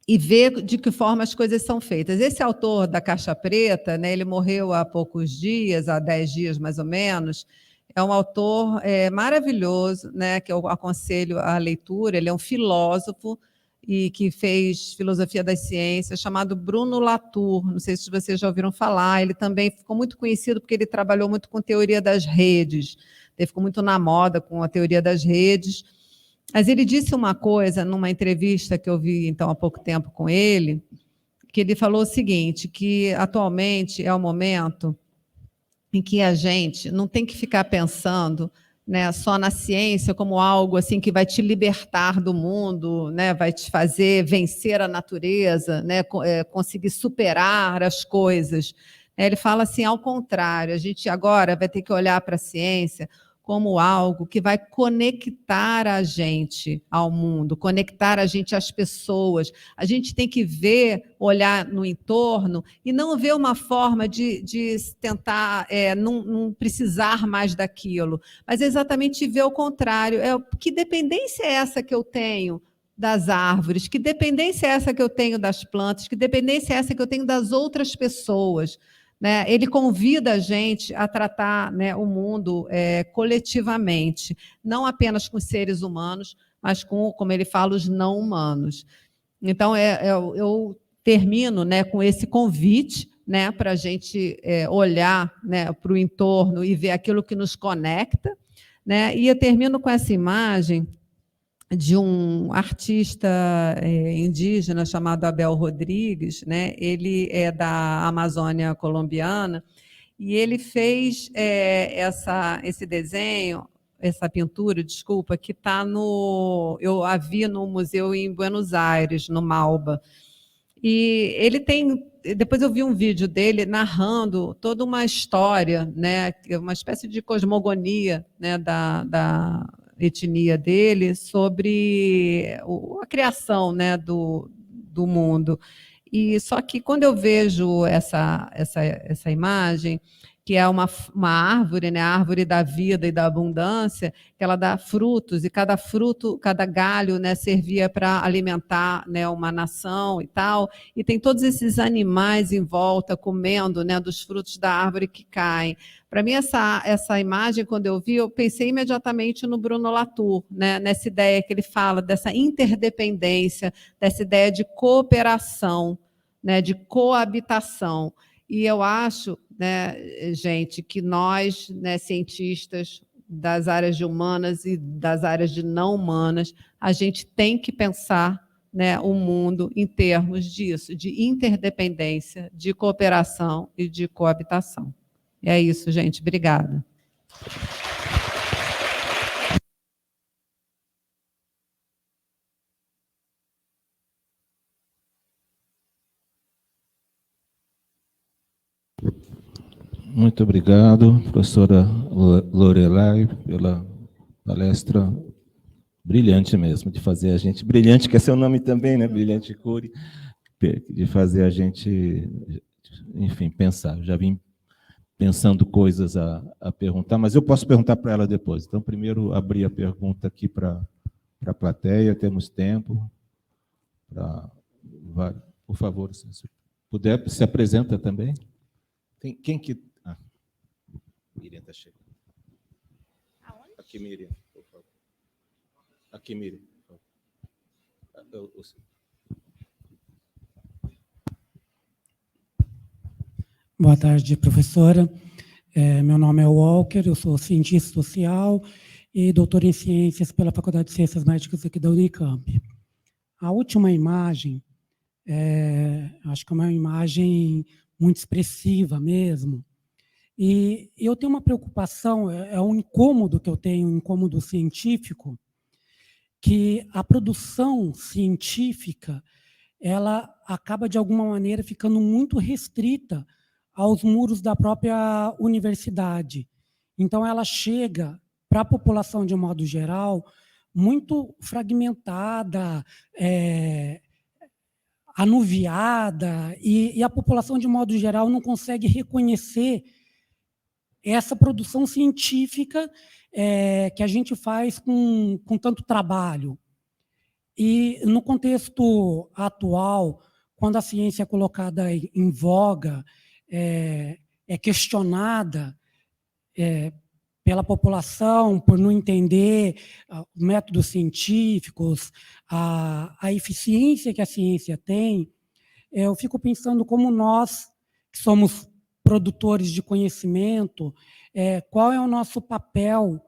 E ver de que forma as coisas são feitas. Esse autor da Caixa Preta, né, ele morreu há poucos dias, há 10 dias mais ou menos, é um autor maravilhoso, né, que eu aconselho a leitura, ele é um filósofo e que fez filosofia das ciências, chamado Bruno Latour, não sei se vocês já ouviram falar, ele também ficou muito conhecido porque ele trabalhou muito com teoria das redes, ele ficou muito na moda com a teoria das redes. Mas ele disse uma coisa numa entrevista que eu vi então há pouco tempo com ele, que ele falou o seguinte, que atualmente é o momento em que a gente não tem que ficar pensando, né, só na ciência como algo assim que vai te libertar do mundo, né, vai te fazer vencer a natureza, né, conseguir superar as coisas. Ele fala assim, ao contrário, a gente agora vai ter que olhar para a ciência como algo que vai conectar a gente ao mundo, conectar a gente às pessoas. A gente tem que ver, olhar no entorno e não ver uma forma de tentar não precisar mais daquilo, mas exatamente ver o contrário. Que dependência é essa que eu tenho das árvores? Que dependência é essa que eu tenho das plantas? Que dependência é essa que eu tenho das outras pessoas? Né? Ele convida a gente a tratar, né, o mundo coletivamente, não apenas com seres humanos, mas com, como ele fala, os não humanos. Então, eu termino, né, com esse convite, né, para a gente olhar, né, para o entorno e ver aquilo que nos conecta. Né? E eu termino com essa imagem de um artista indígena chamado Abel Rodrigues, né? Ele é da Amazônia colombiana, e ele fez esse desenho, essa pintura, desculpa, que está eu a vi no museu em Buenos Aires, no Malba. E ele tem, depois eu vi um vídeo dele narrando toda uma história, né? Uma espécie de cosmogonia, né? da etnia dele sobre a criação, né, do mundo. E só que quando eu vejo essa imagem, que é uma árvore, né, a árvore da vida e da abundância, que ela dá frutos, e cada fruto, cada galho, né, servia para alimentar, né, uma nação e tal, e tem todos esses animais em volta comendo, né, dos frutos da árvore que caem. Para mim, essa imagem, quando eu vi, eu pensei imediatamente no Bruno Latour, né, nessa ideia que ele fala, dessa interdependência, dessa ideia de cooperação, né, de coabitação. E eu acho, né, gente, que nós, né, cientistas das áreas de humanas e das áreas de não humanas, a gente tem que pensar, né, o mundo em termos disso, de interdependência, de cooperação e de coabitação. E é isso, gente. Obrigada. Muito obrigado, professora Lorelai, pela palestra brilhante mesmo, de fazer a gente... Brilhante, que é seu nome também, né? Brilhante Cury, de fazer a gente, enfim, pensar. Eu já vim pensando coisas a perguntar, mas eu posso perguntar para ela depois. Então, primeiro, abrir a pergunta aqui para a plateia, temos tempo. Por favor, se puder, se apresenta também. Quem que... Miriam está chegando. Aonde? Aqui, Miriam, por favor. Aqui, Miriam. Boa tarde, professora. Meu nome é Walker, eu sou cientista social e doutor em ciências pela Faculdade de Ciências Médicas aqui da Unicamp. A última imagem, acho que é uma imagem muito expressiva mesmo, e eu tenho uma preocupação, é um incômodo que eu tenho, um incômodo científico, que a produção científica, ela acaba, de alguma maneira, ficando muito restrita aos muros da própria universidade. Então, ela chega para a população, de um modo geral, muito fragmentada, anuviada, e a população, de modo geral, não consegue reconhecer essa produção científica que a gente faz com tanto trabalho. E, no contexto atual, quando a ciência é colocada em voga, é questionada pela população por não entender métodos científicos, a eficiência que a ciência tem, eu fico pensando como nós, que somos produtores de conhecimento, qual é o nosso papel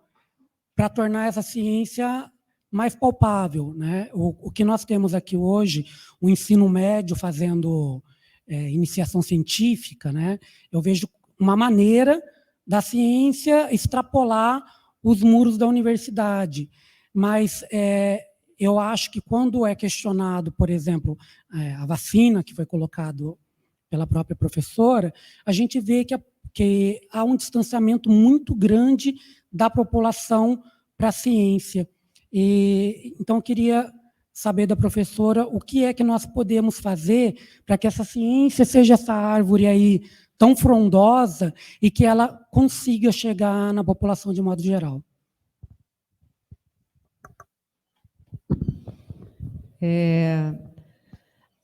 para tornar essa ciência mais palpável, né? O que nós temos aqui hoje, o ensino médio fazendo iniciação científica, né? Eu vejo uma maneira da ciência extrapolar os muros da universidade, mas eu acho que quando é questionado, por exemplo, a vacina que foi colocado pela própria professora, a gente vê que há um distanciamento muito grande da população para a ciência. Então, eu queria saber da professora o que é que nós podemos fazer para que essa ciência seja essa árvore aí tão frondosa e que ela consiga chegar na população de modo geral.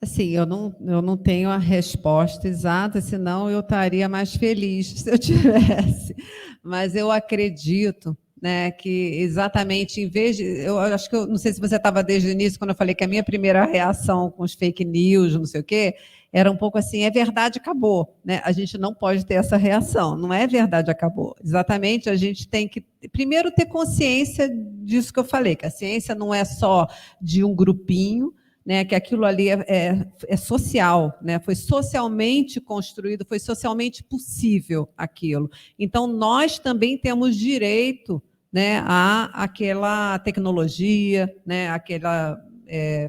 Assim, eu não tenho a resposta exata, senão eu estaria mais feliz se eu tivesse. Mas eu acredito, né, que exatamente, em vez de... Eu acho que, não sei se você estava desde o início, quando eu falei que a minha primeira reação com os fake news, não sei o quê, era um pouco assim, é verdade, acabou. Né? A gente não pode ter essa reação, não é verdade, acabou. Exatamente, a gente tem que, primeiro, ter consciência disso que eu falei, que a ciência não é só de um grupinho, né, que aquilo ali é social, né, foi socialmente construído, foi socialmente possível aquilo. Então, nós também temos direito, né, àquela tecnologia, né, àquela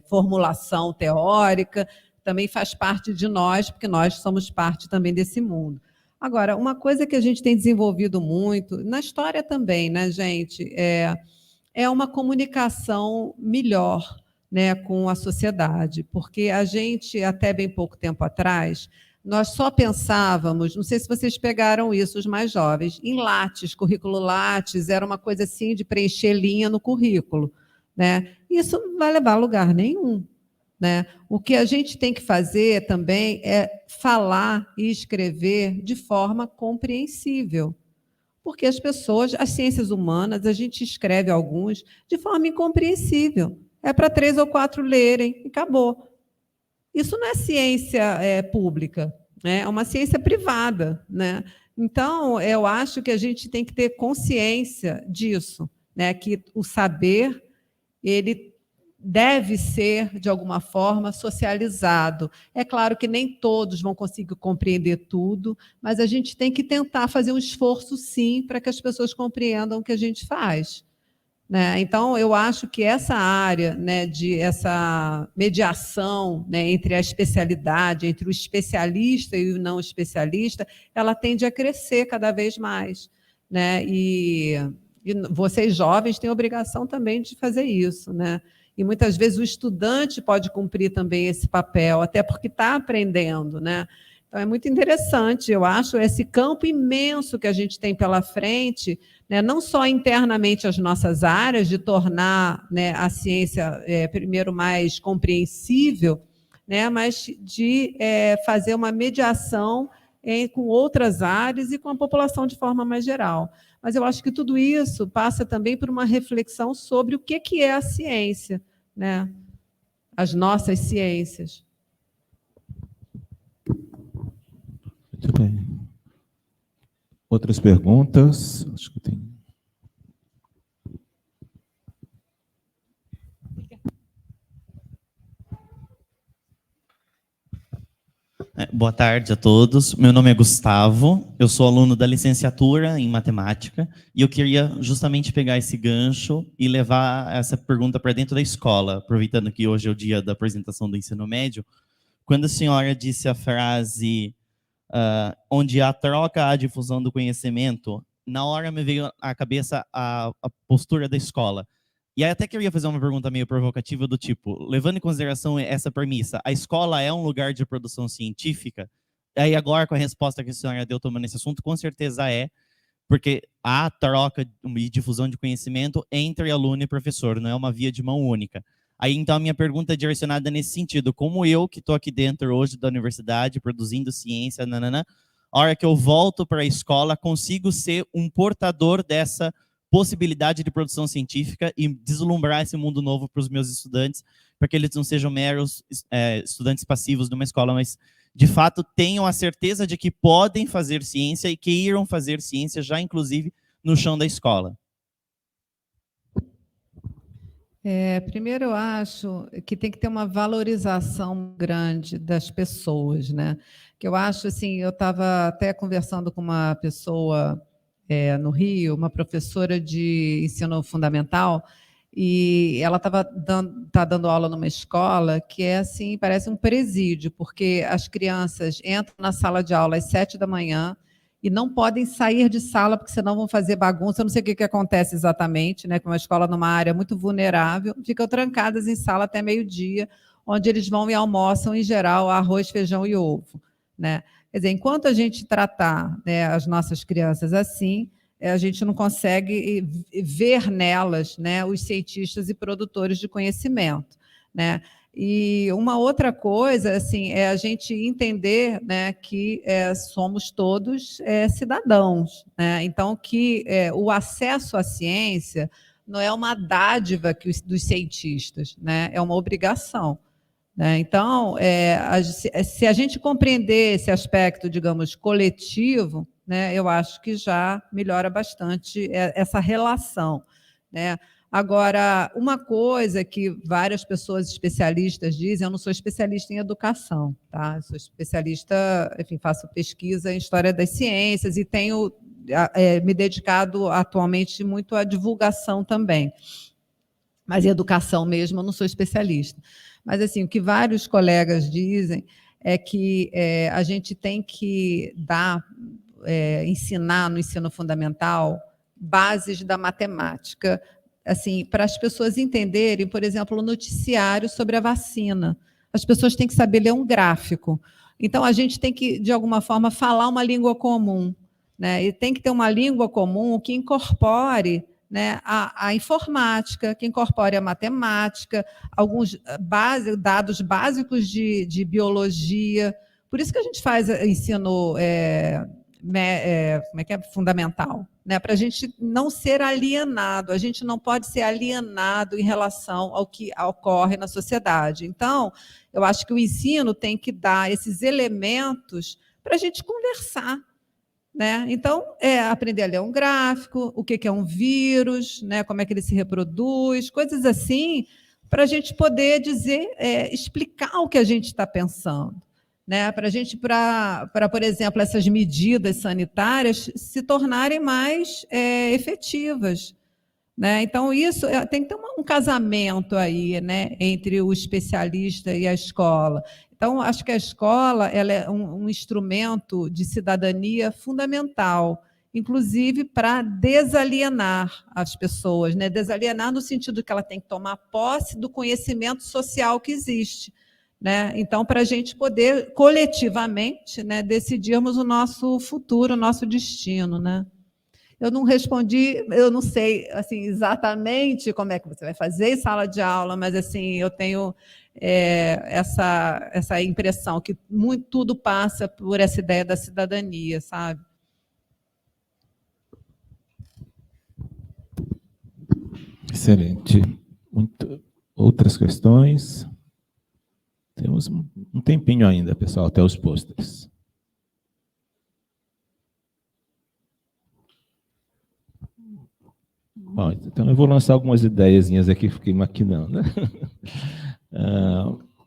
formulação teórica, também faz parte de nós, porque nós somos parte também desse mundo. Agora, uma coisa que a gente tem desenvolvido muito, na história também, né, gente, é uma comunicação melhor, né, com a sociedade, porque a gente, até bem pouco tempo atrás, nós só pensávamos, não sei se vocês pegaram isso, os mais jovens, em Lattes, currículo Lattes, era uma coisa assim de preencher linha no currículo, né? Isso não vai levar a lugar nenhum, né? O que a gente tem que fazer também é falar e escrever de forma compreensível, porque as pessoas, as ciências humanas, a gente escreve alguns de forma incompreensível. É para 3 ou 4 lerem e acabou. Isso não é ciência pública, né? É uma ciência privada, né? Então, eu acho que a gente tem que ter consciência disso, né? Que o saber ele deve ser, de alguma forma, socializado. É claro que nem todos vão conseguir compreender tudo, mas a gente tem que tentar fazer um esforço, sim, para que as pessoas compreendam o que a gente faz, né? Então, eu acho que essa área, né, de essa mediação, né, entre a especialidade, entre o especialista e o não especialista, ela tende a crescer cada vez mais, né? E vocês jovens têm a obrigação também de fazer isso, né? E muitas vezes o estudante pode cumprir também esse papel, até porque está aprendendo, né? Então, é muito interessante, eu acho, esse campo imenso que a gente tem pela frente, né, não só internamente as nossas áreas, de tornar, né, a ciência, primeiro, mais compreensível, né, mas de fazer uma mediação com outras áreas e com a população de forma mais geral. Mas eu acho que tudo isso passa também por uma reflexão sobre o que é a ciência, né? As nossas ciências. Muito bem. Outras perguntas? Acho que tem. Boa tarde a todos. Meu nome é Gustavo, eu sou aluno da licenciatura em matemática e eu queria justamente pegar esse gancho e levar essa pergunta para dentro da escola, aproveitando que hoje é o dia da apresentação do ensino médio. Quando a senhora disse a frase onde há troca, há difusão do conhecimento, na hora me veio à cabeça a postura da escola. E aí até queria fazer uma pergunta meio provocativa do tipo, levando em consideração essa premissa, a escola é um lugar de produção científica? Aí agora, com a resposta que a senhora deu tomando esse assunto, com certeza porque há troca e difusão de conhecimento entre aluno e professor, não é uma via de mão única. Aí, então, a minha pergunta é direcionada nesse sentido. Como eu, que estou aqui dentro hoje da universidade, produzindo ciência, a hora que eu volto para a escola, consigo ser um portador dessa possibilidade de produção científica e deslumbrar esse mundo novo para os meus estudantes, para que eles não sejam meros estudantes passivos de uma escola, mas, de fato, tenham a certeza de que podem fazer ciência e que irão fazer ciência já, inclusive, no chão da escola. Primeiro, eu acho que tem que ter uma valorização grande das pessoas, né? Que eu acho assim, eu estava até conversando com uma pessoa no Rio, uma professora de ensino fundamental, e ela tá dando aula numa escola que é assim, parece um presídio, porque as crianças entram na sala de aula às 7 da manhã e não podem sair de sala, porque senão vão fazer bagunça. Eu não sei o que acontece exatamente, né? Que uma escola numa área muito vulnerável, ficam trancadas em sala até meio-dia, onde eles vão e almoçam, em geral, arroz, feijão e ovo, né? Quer dizer, enquanto a gente tratar, né, as nossas crianças assim, a gente não consegue ver nelas, né, os cientistas e produtores de conhecimento, né? E uma outra coisa, assim, é a gente entender, né, que somos todos cidadãos, né? Então, que o acesso à ciência não é uma dádiva dos cientistas, né? É uma obrigação. Então, se a gente compreender esse aspecto, digamos, coletivo, né, eu acho que já melhora bastante essa relação, né? Agora, uma coisa que várias pessoas especialistas dizem, eu não sou especialista em educação, tá? Eu sou especialista, enfim, faço pesquisa em história das ciências e tenho me dedicado atualmente muito à divulgação também. Mas em educação mesmo, eu não sou especialista. Mas, assim, o que vários colegas dizem é que a gente tem que ensinar no ensino fundamental bases da matemática assim, para as pessoas entenderem, por exemplo, o noticiário sobre a vacina. As pessoas têm que saber ler um gráfico. Então, a gente tem que, de alguma forma, falar uma língua comum, né? E tem que ter uma língua comum que incorpore, né, a informática, que incorpore a matemática, alguns dados básicos de biologia. Por isso que a gente faz ensino como é que é? Fundamental, né? Para a gente não ser alienado. A gente não pode ser alienado em relação ao que ocorre na sociedade. Então, eu acho que o ensino tem que dar esses elementos para a gente conversar, né? Então, aprender a ler um gráfico, o que é um vírus, né? Como é que ele se reproduz, coisas assim, para a gente poder dizer, explicar o que a gente está pensando, né? Para a gente, por exemplo, essas medidas sanitárias se tornarem mais efetivas, né? Então, isso tem que ter um casamento aí, né, entre o especialista e a escola. Então, acho que a escola ela é um instrumento de cidadania fundamental, inclusive para desalienar as pessoas, né? Desalienar no sentido que ela tem que tomar posse do conhecimento social que existe, né? Então, para a gente poder coletivamente, né, decidirmos o nosso futuro, o nosso destino, né? Eu não respondi, eu não sei assim, exatamente como é que você vai fazer em sala de aula, mas assim, eu tenho essa impressão que tudo passa por essa ideia da cidadania, sabe? Excelente. Outras questões? Temos um tempinho ainda, pessoal, até os pôsteres. Bom, então eu vou lançar algumas ideiazinhas aqui, fiquei maquinando.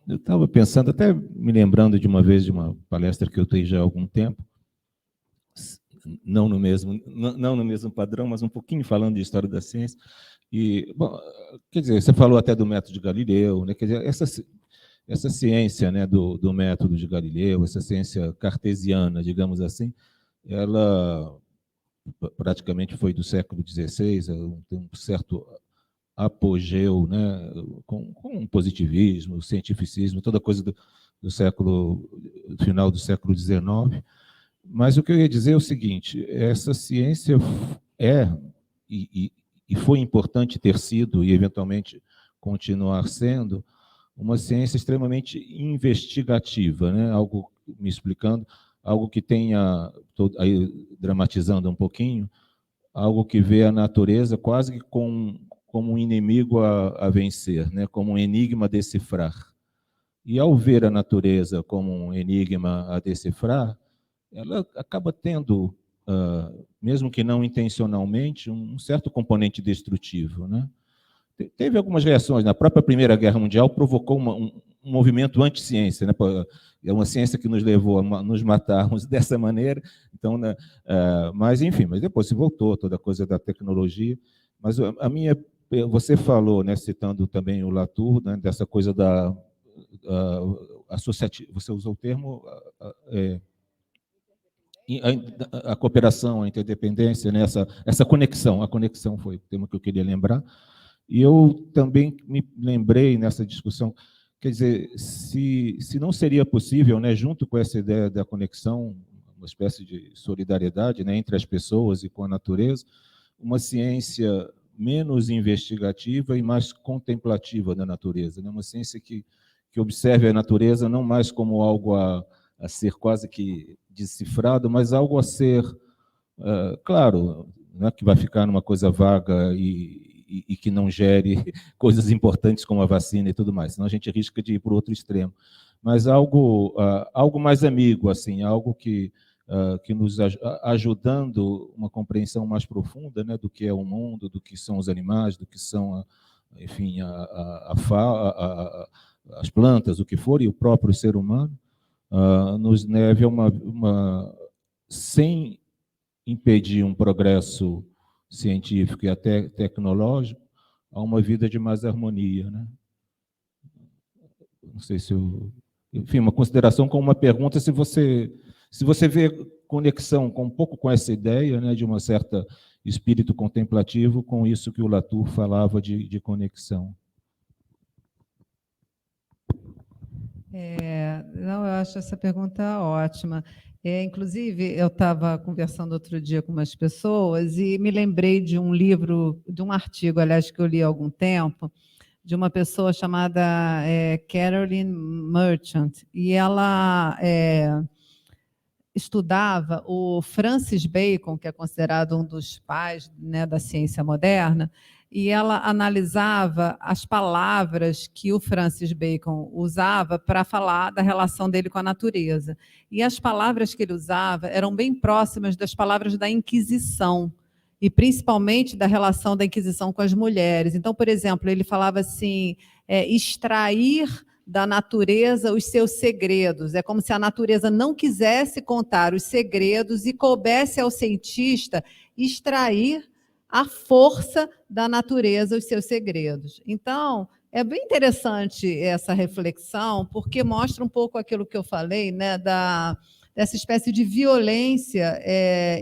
Eu estava pensando, até me lembrando de uma vez de uma palestra que eu dei já há algum tempo, não no mesmo padrão, mas um pouquinho falando de história da ciência. E, bom, quer dizer, você falou até do método de Galileu, né? Quer dizer, essa ciência, né, do método de Galileu, essa ciência cartesiana, digamos assim, ela praticamente foi do século XVI, tem um certo apogeu, né, com o positivismo, o cientificismo, toda coisa do final do século XIX. Mas o que eu ia dizer é o seguinte: essa ciência e foi importante ter sido, e eventualmente continuar sendo, uma ciência extremamente investigativa, né? Algo, me explicando, algo que tenha, aí dramatizando um pouquinho, algo que vê a natureza quase que como um inimigo a vencer, né? Como um enigma a decifrar. E ao ver a natureza como um enigma a decifrar, ela acaba tendo, mesmo que não intencionalmente, um certo componente destrutivo, né? Teve algumas reações. Na própria Primeira Guerra Mundial provocou um movimento anti-ciência, né? É uma ciência que nos levou a nos matarmos dessa maneira. Então, né, mas enfim, mas depois se voltou toda a coisa da tecnologia. Mas você falou, né, citando também o Latour, né, dessa coisa da associativa. Você usou o termo a cooperação, a interdependência, né, essa conexão. A conexão foi o tema que eu queria lembrar. E eu também me lembrei nessa discussão, quer dizer, se não seria possível, né, junto com essa ideia da conexão, uma espécie de solidariedade, né, entre as pessoas e com a natureza, uma ciência menos investigativa e mais contemplativa da natureza, né, uma ciência que observe a natureza não mais como algo a ser quase que decifrado, mas algo a ser, claro, não é que vai ficar numa coisa vaga e que não gere coisas importantes como a vacina e tudo mais, senão a gente risca de ir para o outro extremo. Mas algo mais amigo, assim, algo que nos ajudando uma compreensão mais profunda, né, do que é o mundo, do que são os animais, do que são, enfim, as plantas, o que for, e o próprio ser humano, nos leve a sem impedir um progresso científico e até tecnológico, a uma vida de mais harmonia, né? Não sei se enfim, uma consideração com uma pergunta, se você vê conexão um pouco com essa ideia, né, de uma certa espírito contemplativo com isso que o Latour falava de conexão. Não, eu acho essa pergunta ótima. Inclusive, eu estava conversando outro dia com umas pessoas e me lembrei de um livro, de um artigo, aliás, que eu li há algum tempo, de uma pessoa chamada Caroline Merchant, e ela estudava o Francis Bacon, que é considerado um dos pais, né, da ciência moderna, e ela analisava as palavras que o Francis Bacon usava para falar da relação dele com a natureza. E as palavras que ele usava eram bem próximas das palavras da Inquisição, e principalmente da relação da Inquisição com as mulheres. Então, por exemplo, ele falava assim, extrair da natureza os seus segredos. É como se a natureza não quisesse contar os segredos e coubesse ao cientista extrair a força da natureza, os seus segredos. Então, é bem interessante essa reflexão, porque mostra um pouco aquilo que eu falei, né, dessa espécie de violência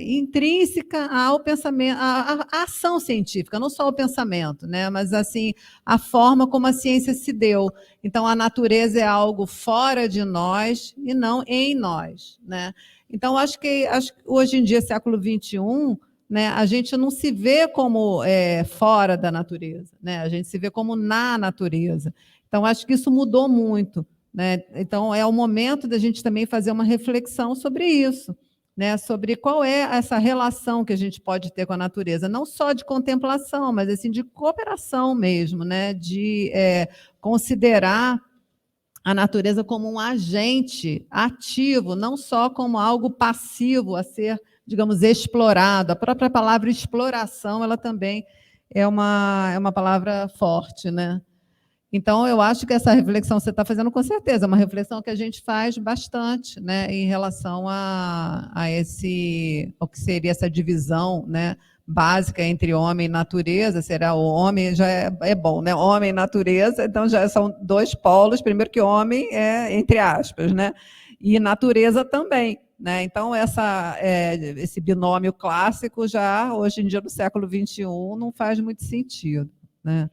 intrínseca ao pensamento, à ação científica, não só ao pensamento, né, mas assim, a forma como a ciência se deu. Então, a natureza é algo fora de nós e não em nós, né? Então, acho que hoje em dia, século XXI, né, a gente não se vê como fora da natureza, né? A gente se vê como na natureza. Então, acho que isso mudou muito, né? Então, é o momento da gente também fazer uma reflexão sobre isso, né? Sobre qual é essa relação que a gente pode ter com a natureza, não só de contemplação, mas assim, de cooperação mesmo, né? De considerar a natureza como um agente ativo, não só como algo passivo a ser, digamos, explorado. A própria palavra exploração, ela também é uma palavra forte, né? Então, eu acho que essa reflexão que você está fazendo, com certeza, é uma reflexão que a gente faz bastante, né, em relação ao que seria essa divisão, né, básica entre homem e natureza. Será o homem já é bom, né? Homem e natureza, então já são dois polos. Primeiro que homem é entre aspas, né? E natureza também, né? Então esse binômio clássico já hoje em dia no século XXI não faz muito sentido, né?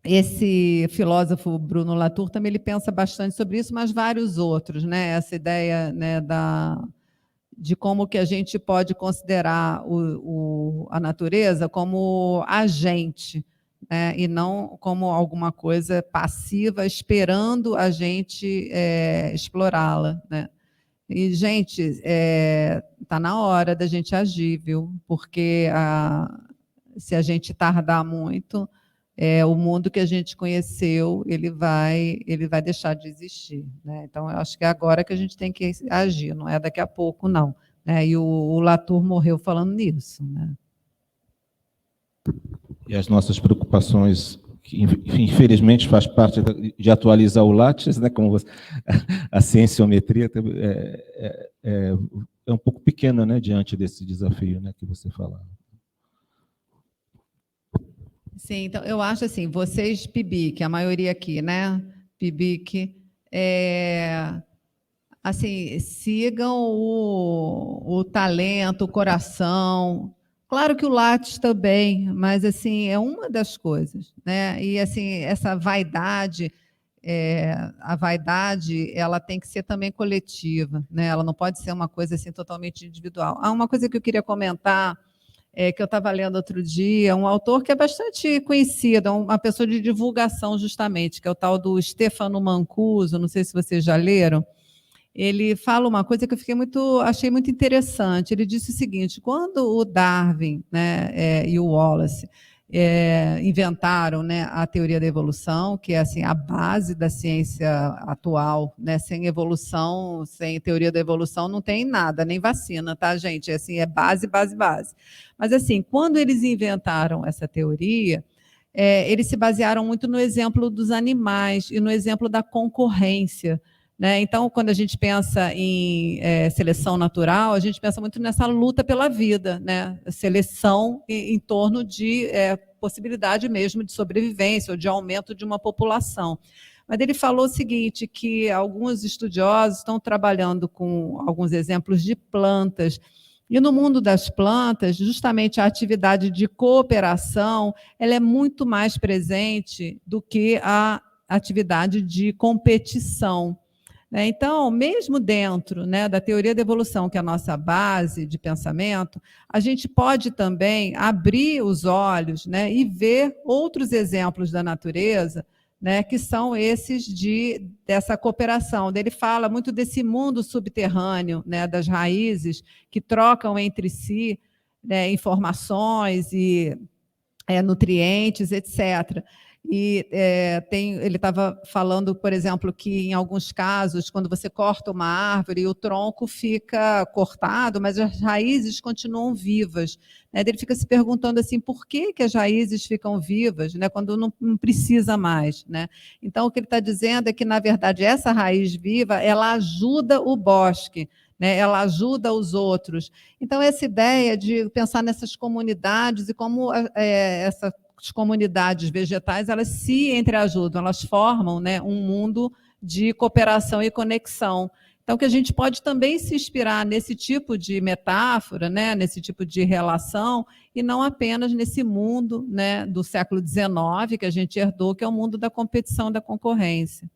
Esse filósofo Bruno Latour também ele pensa bastante sobre isso, mas vários outros, né? Essa ideia, né, de como que a gente pode considerar a natureza como agente, né, e não como alguma coisa passiva esperando a gente explorá-la, né? E, gente, está na hora da gente agir, viu? Porque se a gente tardar muito, o mundo que a gente conheceu, ele vai deixar de existir, né? Então, eu acho que é agora que a gente tem que agir, não é daqui a pouco, não, né? E o Latour morreu falando nisso, né? E as nossas preocupações, que infelizmente faz parte de atualizar o Lattes, né? Como a cienciometria é um pouco pequena, né? Diante desse desafio, né? Que você falava. Sim, então eu acho assim, vocês PIBIC, a maioria aqui, né? PIBIC, assim, sigam o talento, o coração. Claro que o Lattes também, mas assim, é uma das coisas, né? E assim, essa vaidade, a vaidade, ela tem que ser também coletiva, né? Ela não pode ser uma coisa assim totalmente individual. Há uma coisa que eu queria comentar, que eu estava lendo outro dia, um autor que é bastante conhecido, uma pessoa de divulgação justamente, que é o tal do Stefano Mancuso, não sei se vocês já leram. Ele fala uma coisa que eu achei muito interessante. Ele disse o seguinte: quando o Darwin, né, e o Wallace inventaram, né, a teoria da evolução, que é assim, a base da ciência atual, né? Sem evolução, sem teoria da evolução, não tem nada, nem vacina, tá, gente? Assim, é base, base, base. Mas, assim, quando eles inventaram essa teoria, eles se basearam muito no exemplo dos animais e no exemplo da concorrência, né? Então, quando a gente pensa em seleção natural, a gente pensa muito nessa luta pela vida, né? Seleção em torno de possibilidade mesmo de sobrevivência ou de aumento de uma população. Mas ele falou o seguinte, que alguns estudiosos estão trabalhando com alguns exemplos de plantas E no mundo das plantas, justamente a atividade de cooperação, ela é muito mais presente do que a atividade de competição. Então, mesmo dentro, né, da teoria da evolução, que é a nossa base de pensamento, a gente pode também abrir os olhos, né, e ver outros exemplos da natureza, né, que são esses dessa cooperação. Ele fala muito desse mundo subterrâneo, né, das raízes que trocam entre si, né, informações e nutrientes, etc. E ele estava falando, por exemplo, que em alguns casos, quando você corta uma árvore, o tronco fica cortado, mas as raízes continuam vivas. Ele fica se perguntando assim, por que as raízes ficam vivas, né, quando não precisa mais, né? Então, o que ele está dizendo é que, na verdade, essa raiz viva, ela ajuda o bosque, né, ela ajuda os outros. Então, essa ideia de pensar nessas comunidades e como essas comunidades vegetais, elas se entreajudam, elas formam, né, um mundo de cooperação e conexão. Então, que a gente pode também se inspirar nesse tipo de metáfora, né, nesse tipo de relação, e não apenas nesse mundo, né, do século XIX, que a gente herdou, que é o mundo da competição, da concorrência.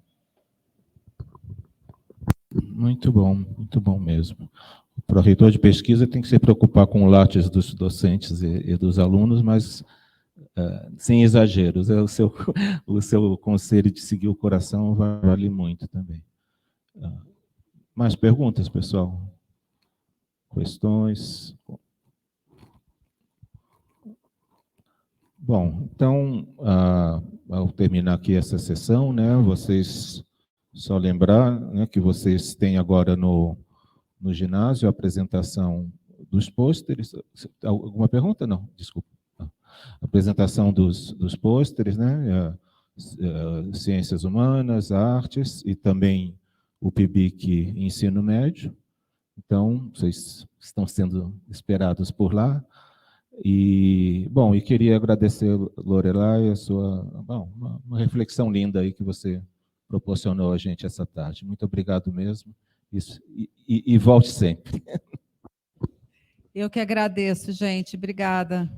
Muito bom mesmo. O pró-reitor de pesquisa tem que se preocupar com o látis dos docentes e dos alunos, mas sem exageros. O seu conselho de seguir o coração vale muito também. Mais perguntas, pessoal? Questões? Bom, então, ao terminar aqui essa sessão, né, vocês, só lembrar, né, que vocês têm agora no ginásio a apresentação dos pôsteres. Alguma pergunta? Não, desculpa. A apresentação dos pôsteres, né, Ciências Humanas, Artes, e também o PIBIC Ensino Médio. Então, vocês estão sendo esperados por lá. E, bom, queria agradecer, Lorelai, a sua, uma reflexão linda aí que você proporcionou a gente essa tarde. Muito obrigado mesmo. E volte sempre. Eu que agradeço, gente. Obrigada.